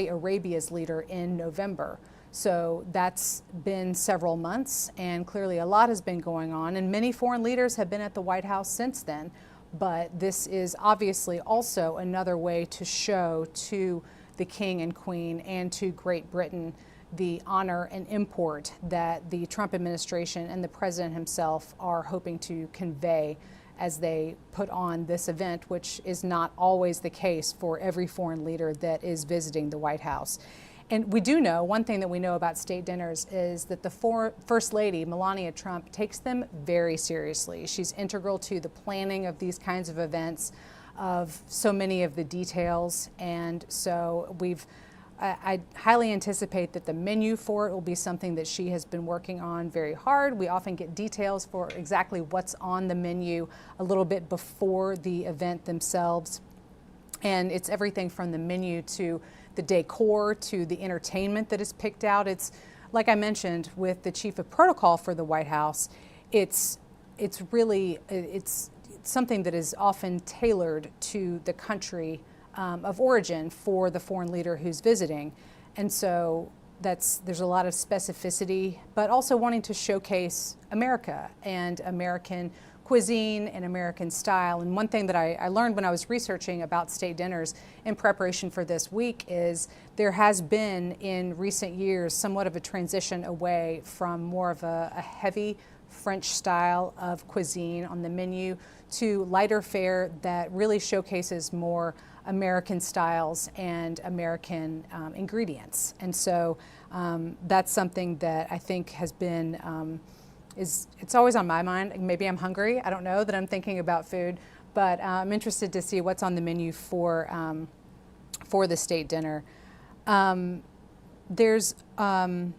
Arabia's leader in November. So that's been several months, and clearly a lot has been going on, and many foreign leaders have been at the White House since then. But this is obviously also another way to show to the King and Queen and to Great Britain the honor and import that the Trump administration and the president himself are hoping to convey as they put on this event, which is not always the case for every foreign leader that is visiting the White House. And we do know, one thing that we know about state dinners is that the First Lady, Melania Trump, takes them very seriously. She's integral to the planning of these kinds of events, of so many of the details. And so I highly anticipate that the menu for it will be something that she has been working on very hard. We often get details for exactly what's on the menu a little bit before the event themselves. And it's everything from the menu to the decor to the entertainment that is picked out. It's, like I mentioned with the chief of protocol for the White House, it's something that is often tailored to the country of origin for the foreign leader who's visiting. And so there's a lot of specificity, but also wanting to showcase America and American cuisine and American style. And one thing that I learned when I was researching about state dinners in preparation for this week is there has been in recent years somewhat of a transition away from more of a heavy French style of cuisine on the menu to lighter fare that really showcases more American styles and American ingredients. And so that's something that I think has been it's always on my mind. Maybe I'm hungry, I don't know, that I'm thinking about food, but I'm interested to see what's on the menu for the state dinner. There's one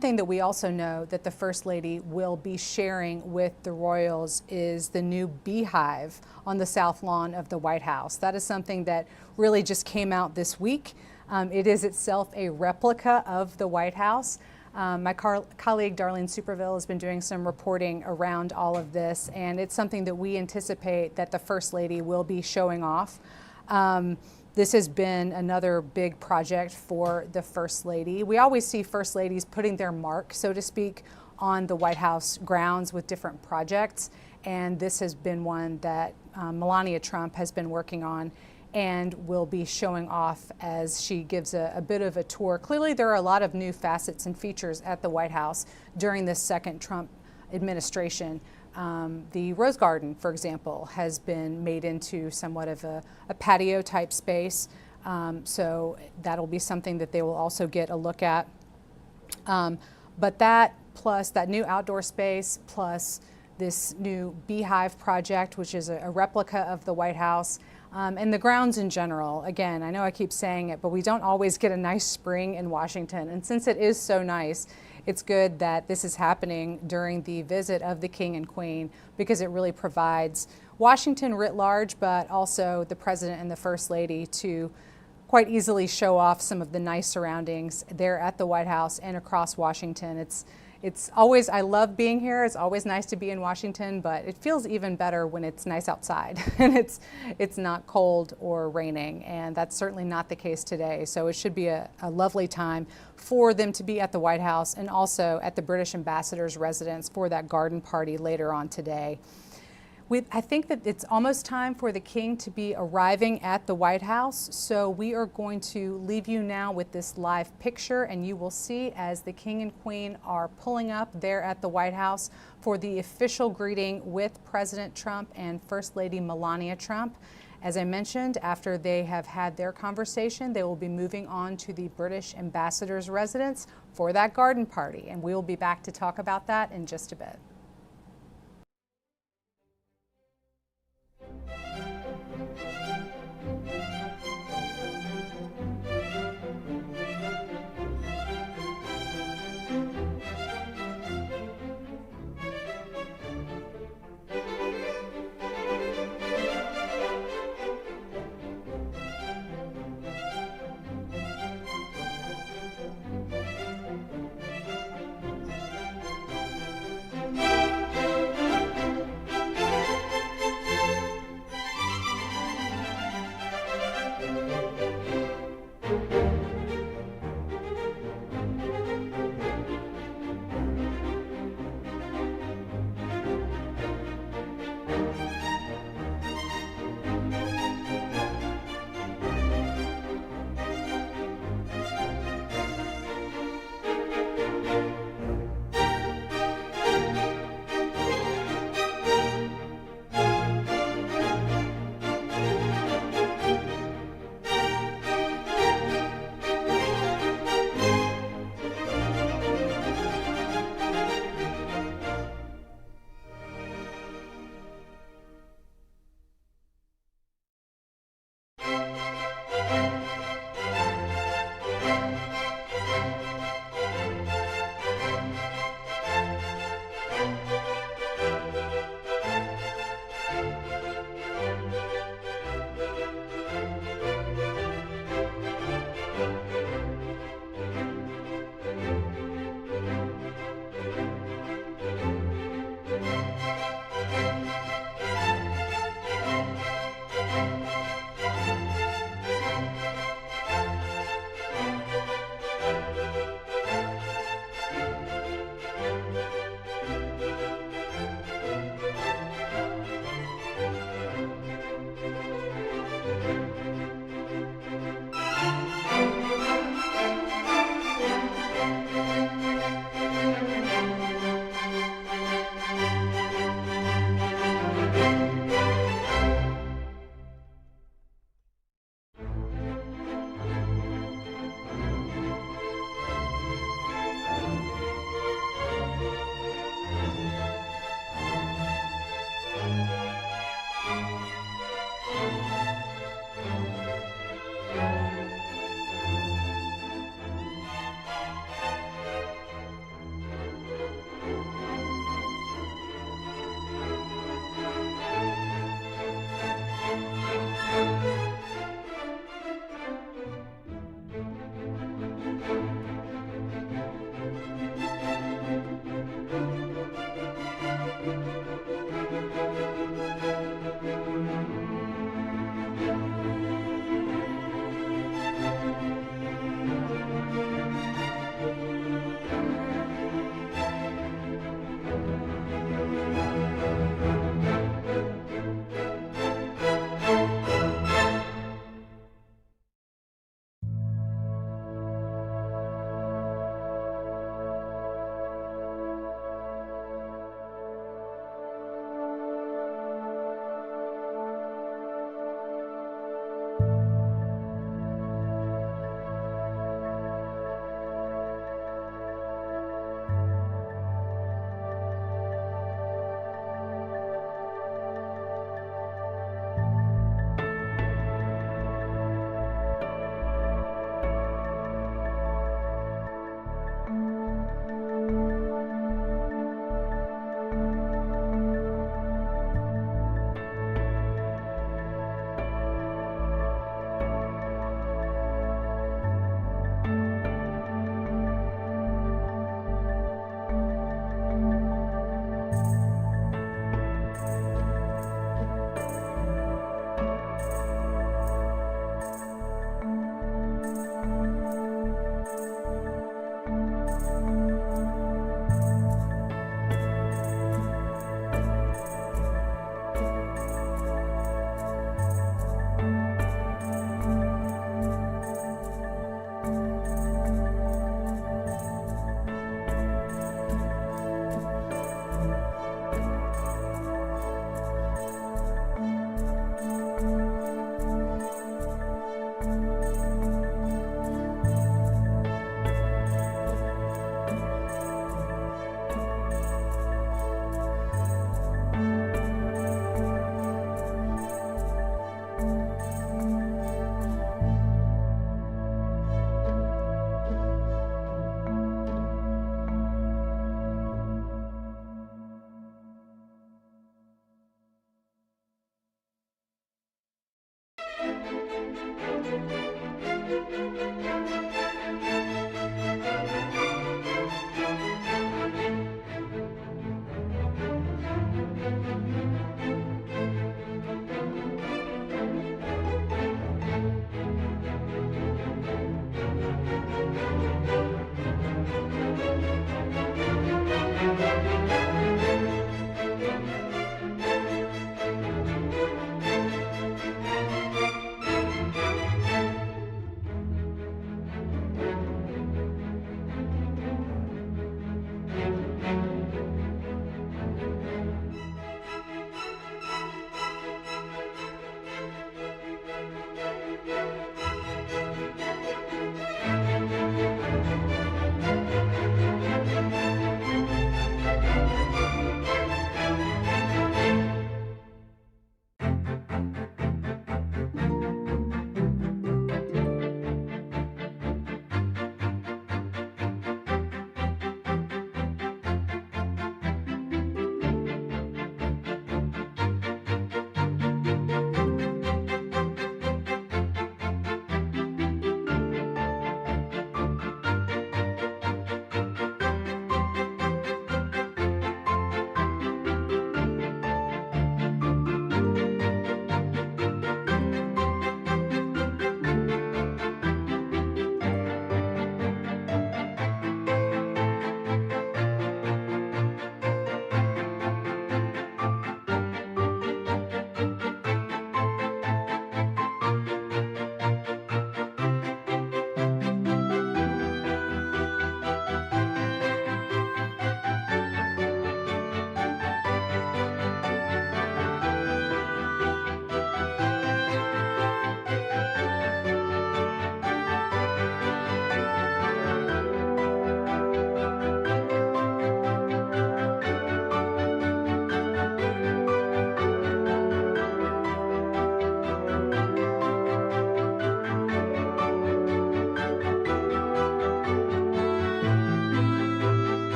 thing that we also know that the First Lady will be sharing with the royals is the new beehive on the south lawn of the White House. That is something that really just came out this week. It is itself a replica of the White House. My colleague Darlene Superville has been doing some reporting around all of this, and it's something that we anticipate that the First Lady will be showing off. This has been another big project for the First Lady. We always see First Ladies putting their mark, so to speak, on the White House grounds with different projects, and this has been one that Melania Trump has been working on and will be showing off as she gives a bit of a tour. Clearly, there are a lot of new facets and features at the White House during this second Trump administration. The Rose Garden, for example, has been made into somewhat of a patio type space. So that'll be something that they will also get a look at. But that plus that new outdoor space plus this new beehive project, which is a replica of the White House, and the grounds in general. Again, I know I keep saying it, but we don't always get a nice spring in Washington. And since it is so nice, it's good that this is happening during the visit of the King and Queen, because it really provides Washington writ large, but also the President and the First Lady to quite easily show off some of the nice surroundings there at the White House and across Washington. It's always, I love being here. It's always nice to be in Washington, but it feels even better when it's nice outside and it's not cold or raining, and that's certainly not the case today. So it should be a lovely time for them to be at the White House and also at the British ambassador's residence for that garden party later on today. I think that it's almost time for the King to be arriving at the White House, so we are going to leave you now with this live picture, and you will see as the King and Queen are pulling up there at the White House for the official greeting with President Trump and First Lady Melania Trump. As I mentioned, after they have had their conversation, they will be moving on to the British ambassador's residence for that garden party, and we will be back to talk about that in just a bit.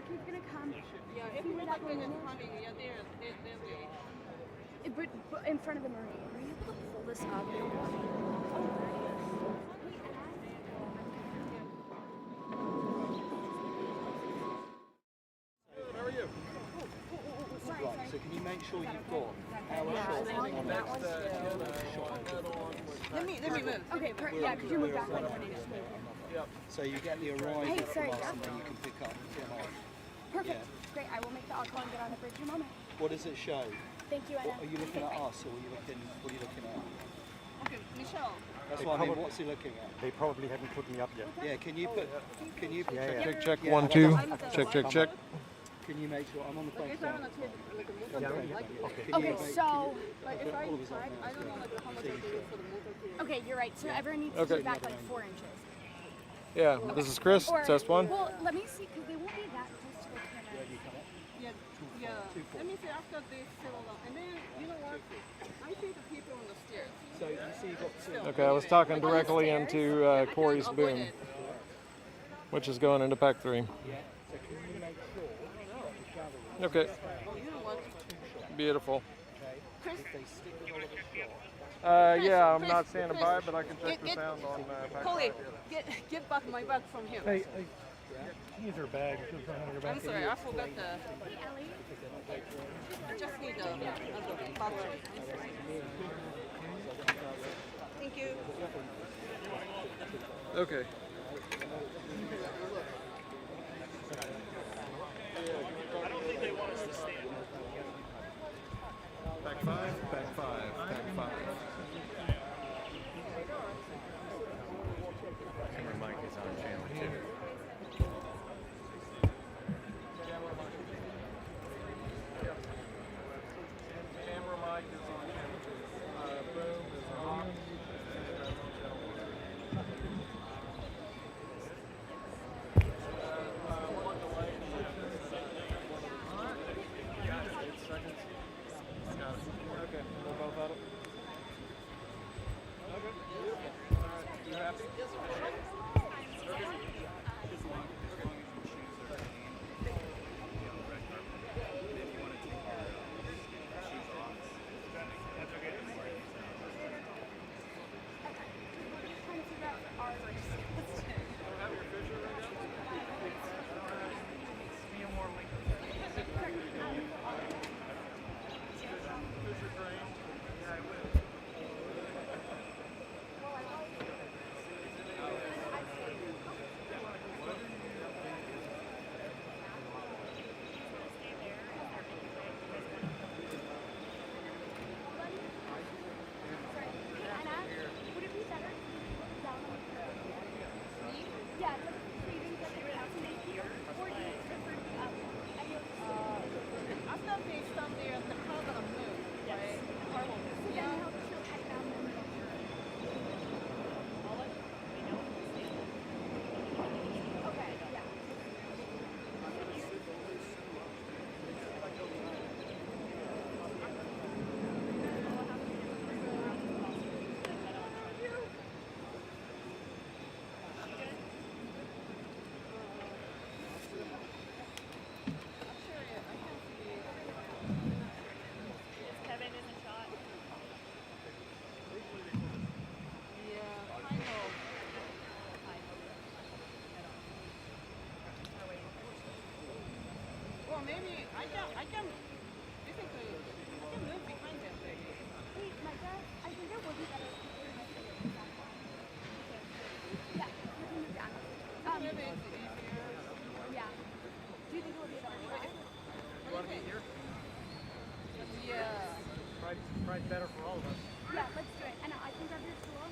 hierarchy's gonna come. Yeah, everyone that is coming. Yeah, they're waiting. But in front of the marine. Are you able to pull this up? How are you? Right, so can you make sure you've got our shot on that one Let me move. Okay, yeah, could you move back one? Yep. So you get the arrival Hey, sorry, from us yeah. and then you can pick up tomorrow. Perfect. Yeah. Great. I will make the call and get on the bridge in a moment. What does it show? Thank you, Anna. Are you looking at us or are you looking, what are you looking at? Okay, Michelle. That's what I mean, what's he looking at? They probably haven't put me up yet. Yeah, can you put, can you Check, 1, 2. Check. Can you make sure, I'm on the phone. Okay, so like if I tried, I don't know like how much I do for the motor. okay, you're right. So everyone needs to be back like 4 inches. Yeah, this is Chris, Or, test 1. Well, let me see, because they won't be that close to the camera. Yeah. Let me see after this settle down. And then, you know what? I see the people on the stairs. So you see you've got Okay, I was talking directly into Corey's boom, which is going into pack 3. Yeah, so can you make sure Okay. You know what? Beautiful. Chris? if they stick with all of the shot, Yeah, I'm not standing by, but I can check the sound on pack 5. Coley, get back my bag from here. Hey, Use her bag. I'm sorry, I forgot the. I just need the battery. Thank you. Okay. I don't think they want us to stand. Pack 5, pack 5, pack 5. Camera mic is on channel 2. Camera mic is on channel 2. Boom is on. Okay, we'll both at it. Okay. Alright, you happy? After they stop there, the car gonna move, right? Yeah. Maybe I can basically I can move behind them. Wait, Micah, I think it would be better if you were yeah, we can move down. Maybe it's easier. Yeah. Do you think it would be better? You want to be here? Yeah. Probably better for all of us. Yeah, let's do it. And I can grab your stool.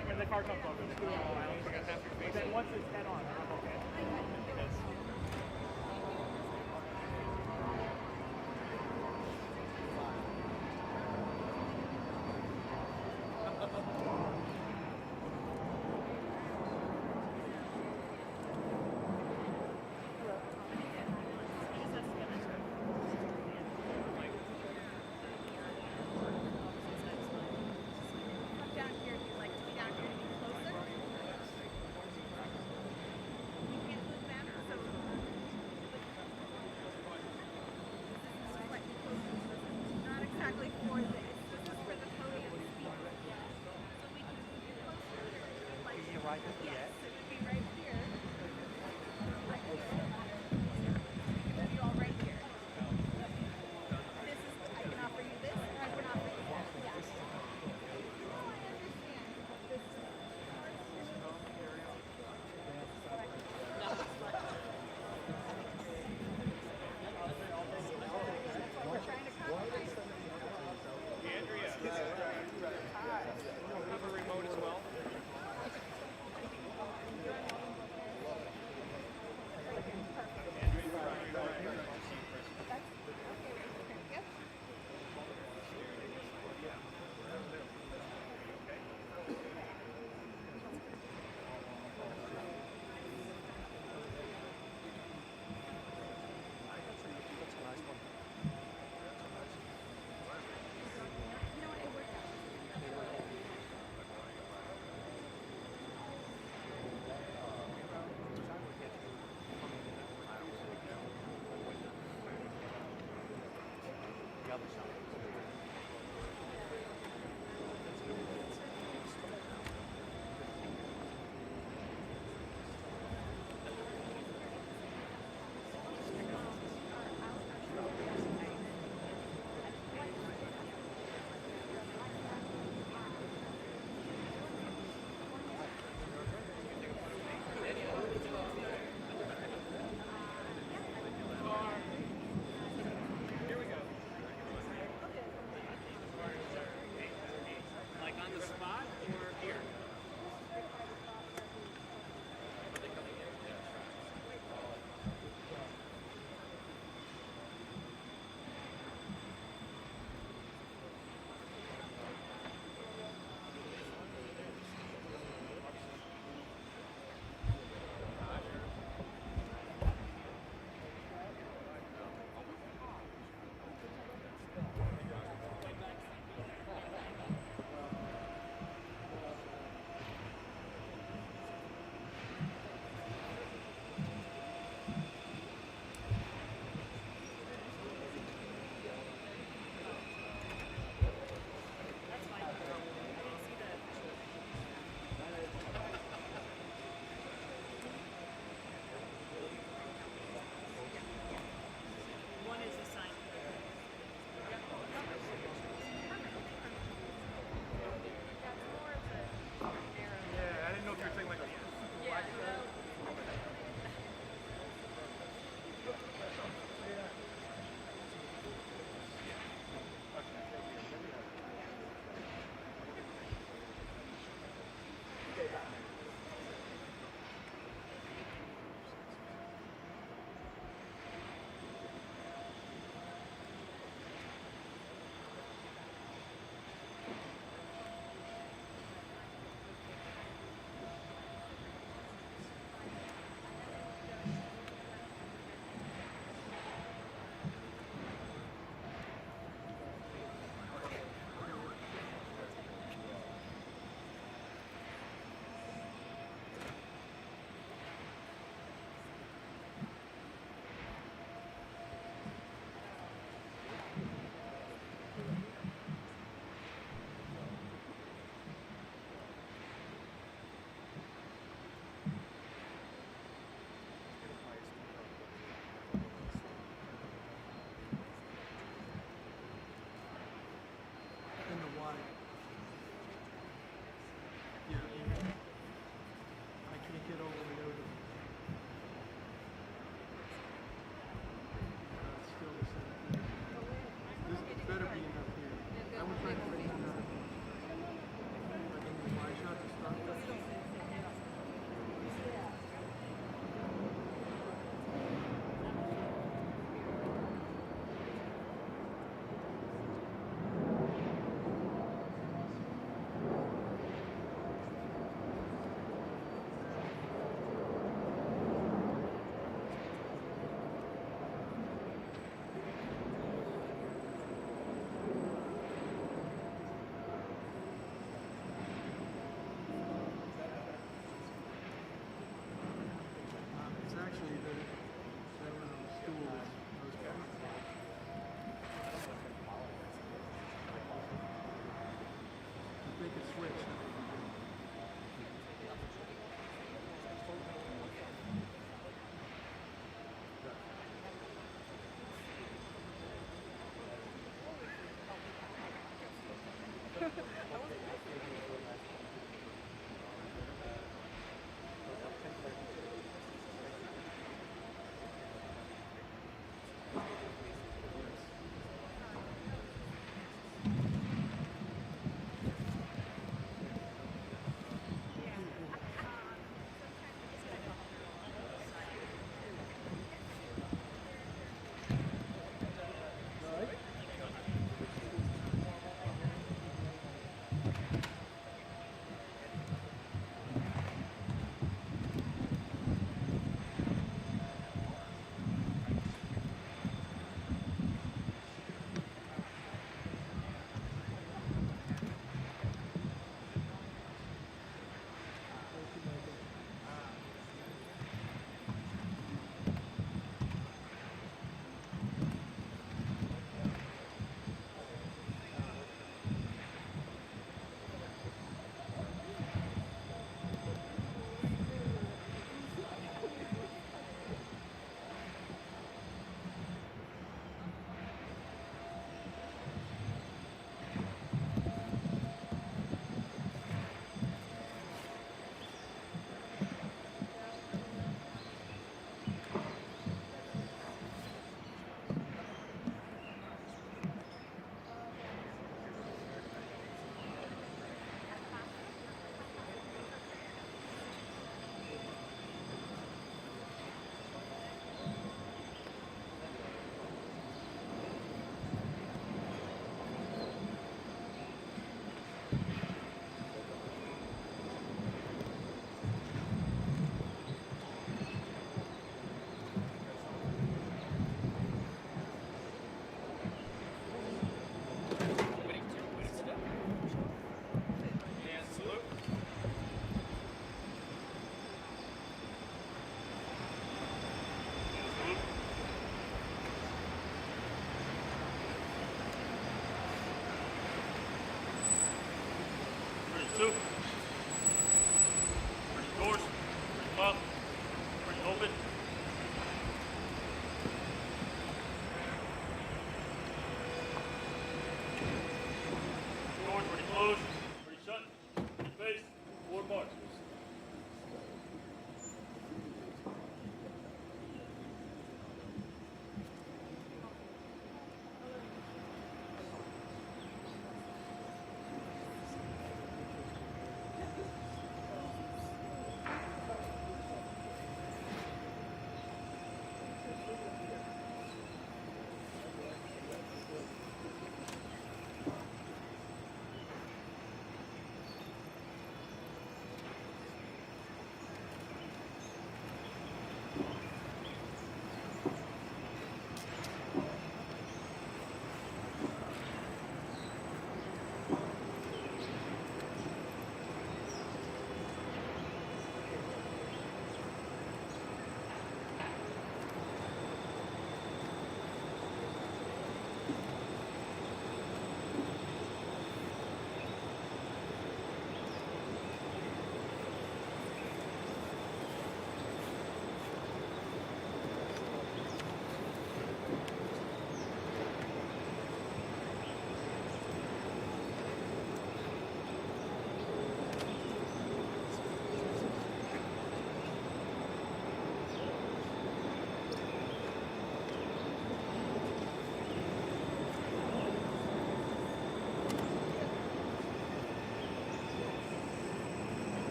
when the car comes over. I don't think I have to face it. Then once it's head on, I'm okay. Because Two. Bring the doors. Bring them up. Bring them open. Doors ready closed. Ready shut. Ready face. Forward march.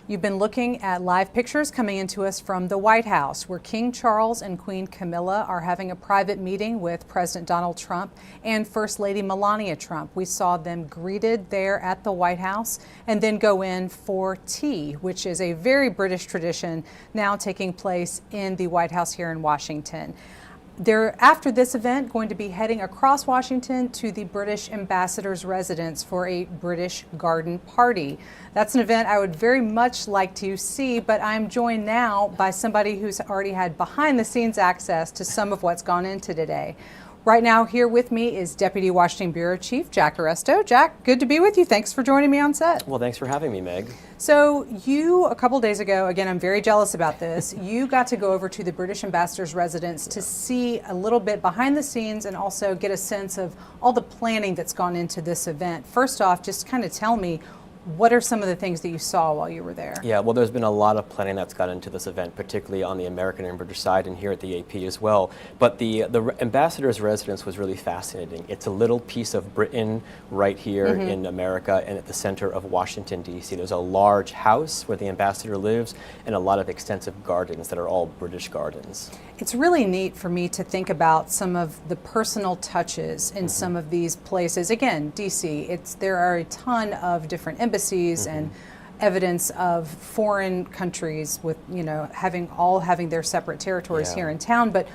You've been looking at live pictures coming into us from the White House, where King Charles and Queen Camilla are having a private meeting with President Donald Trump and First Lady Melania Trump. We saw them greeted there at the White House and then go in for tea, which is a very British tradition now taking place in the White House here in Washington. They're, after this event, going to be heading across Washington to the British ambassador's residence for a British garden party. That's an event I would very much like to see, but I'm joined now by somebody who's already had behind-the-scenes access to some of what's gone into today. Right now, here with me is Deputy Washington Bureau Chief Jack Arresto. Jack, good to be with you. Thanks for joining me on set. Well, thanks for having me, Meg. So you, a couple days ago, again, I'm very jealous about this, you got to go over to the British ambassador's residence to see a little bit behind the scenes and also get a sense of all the planning that's gone into this event. First off, just kind of tell me, what are some of the things that you saw while you were there? Yeah, well, there's been a lot of planning that's gone into this event, particularly on the American and British side and here at the AP as well. But the ambassador's residence was really fascinating. It's a little piece of Britain right here in America and at the center of Washington, D.C. There's a large house where the ambassador lives and a lot of extensive gardens that are all British gardens. It's really neat for me to think about some of the personal touches in some of these places. Again, D.C., there are a ton of different embassies and evidence of foreign countries with, having their separate territories here in town. But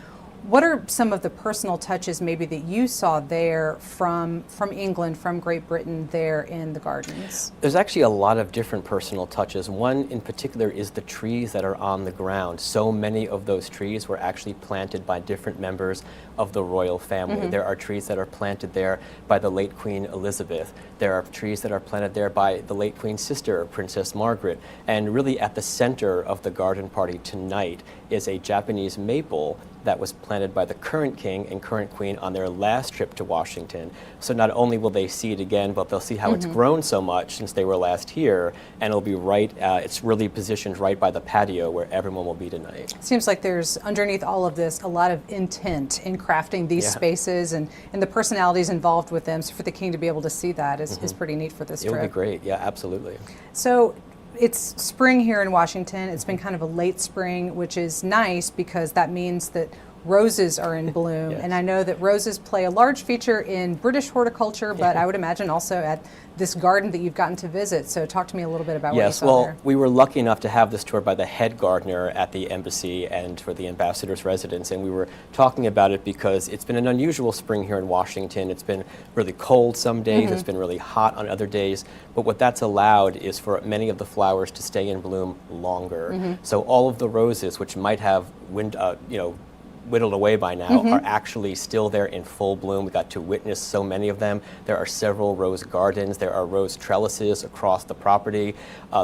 what are some of the personal touches maybe that you saw there from England, from Great Britain there in the gardens? There's actually a lot of different personal touches. One in particular is the trees that are on the ground. So many of those trees were actually planted by different members of the royal family. There are trees that are planted there by the late Queen Elizabeth. There are trees that are planted there by the late Queen's sister, Princess Margaret. And really at the center of the garden party tonight is a Japanese maple that was planted by the current king and current queen on their last trip to Washington. So not only will they see it again, but they'll see how it's grown so much since they were last here, and it'll be right, it's really positioned right by the patio where everyone will be tonight. Seems like there's, underneath all of this, a lot of intent in crafting these spaces and the personalities involved with them. So for the king to be able to see that is pretty neat for this trip. It would be great, yeah, absolutely. So it's spring here in Washington. It's been kind of a late spring, which is nice because that means that roses are in bloom. And I know that roses play a large feature in British horticulture, but I would imagine also at this garden that you've gotten to visit. So talk to me a little bit about what you saw there. Yes, well, we were lucky enough to have this tour by the head gardener at the embassy and for the ambassador's residence, and we were talking about it because it's been an unusual spring here in Washington. It's been really cold some days, it's been really hot on other days, but what that's allowed is for many of the flowers to stay in bloom longer. So all of the roses, which might have whittled away by now, are actually still there in full bloom. We got to witness so many of them. There are several rose gardens. There are rose trellises across the property.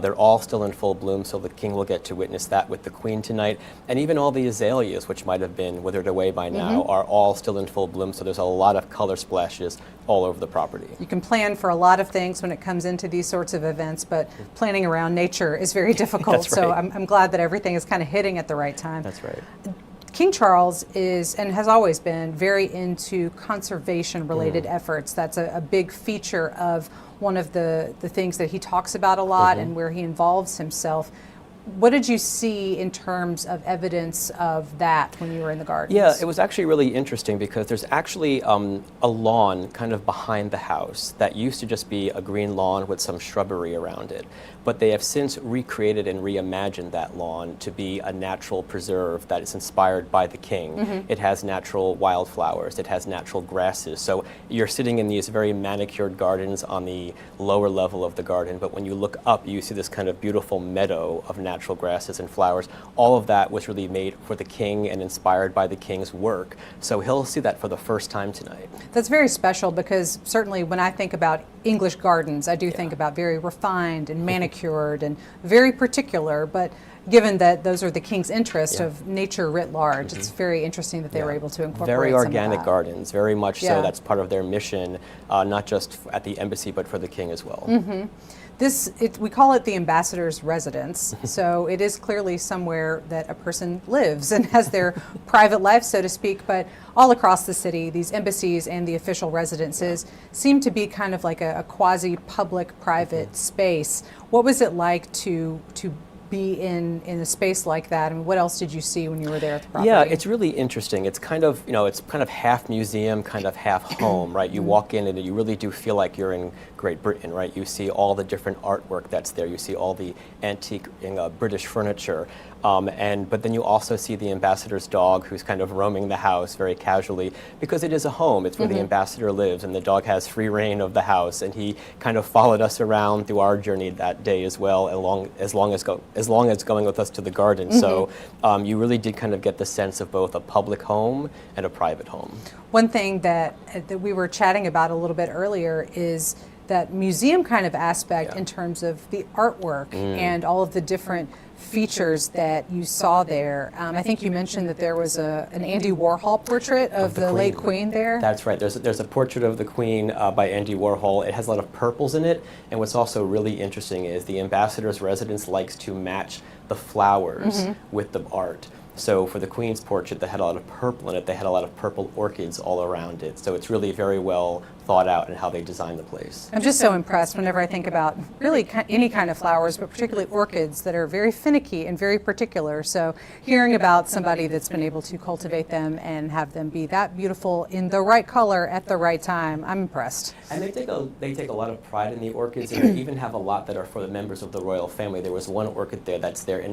They're all still in full bloom, so the king will get to witness that with the queen tonight. And even all the azaleas, which might have been withered away by now, are all still in full bloom, so there's a lot of color splashes all over the property. You can plan for a lot of things when it comes into these sorts of events, but planning around nature is very difficult. That's right. So I'm glad that everything is kind of hitting at the right time. That's right. King Charles is, and has always been, very into conservation-related efforts. That's a big feature of one of the things that he talks about a lot and where he involves himself. What did you see in terms of evidence of that when you were in the gardens? Yeah, it was actually really interesting because there's actually a lawn kind of behind the house that used to just be a green lawn with some shrubbery around it. But they have since recreated and reimagined that lawn to be a natural preserve that is inspired by the king. It has natural wildflowers, it has natural grasses. So you're sitting in these very manicured gardens on the lower level of the garden, but when you look up, you see this kind of beautiful meadow of natural grasses and flowers. All of that was really made for the king and inspired by the king's work. So he'll see that for the first time tonight. That's very special because certainly when I think about English gardens, I do think about very refined and manicured and very particular, but given that those are the king's interest of nature writ large, it's very interesting that they were able to incorporate very organic some of that. gardens, very much so. That's part of their mission, not just at the embassy, but for the king as well. We call it the ambassador's residence. So it is clearly somewhere that a person lives and has their private life, so to speak. But all across the city, these embassies and the official residences seem to be kind of like a quasi-public private space. What was it like to be in a space like that, and what else did you see when you were there at the property? Yeah, it's really interesting. It's kind of, it's kind of half museum, kind of half home, right? You walk in and you really do feel like you're in Great Britain, right? You see all the different artwork that's there. You see all the antique British furniture. But then you also see the ambassador's dog, who's kind of roaming the house very casually, because it is a home. It's where the ambassador lives, and the dog has free reign of the house. And he kind of followed us around through our journey that day as well, as long as going with us to the garden. So you really did kind of get the sense of both a public home and a private home. One thing that we were chatting about a little bit earlier is that museum kind of aspect in terms of the artwork and all of the different features that you saw there. I think you mentioned that there was an Andy Warhol portrait of the late Queen there. That's right. There's a portrait of the Queen by Andy Warhol. It has a lot of purples in it, and what's also really interesting is the ambassador's residence likes to match the flowers with the art. So for the Queen's portrait that had a lot of purple in it, they had a lot of purple orchids all around it. So it's really very well thought out in how they designed the place. I'm just so impressed whenever I think about really any kind of flowers, but particularly orchids that are very finicky and very particular. So hearing about somebody that's been able to cultivate them and have them be that beautiful in the right color at the right time, I'm impressed. And they take a lot of pride in the orchids, and they even have a lot that are for the members of the royal family. There was one orchid there that's there in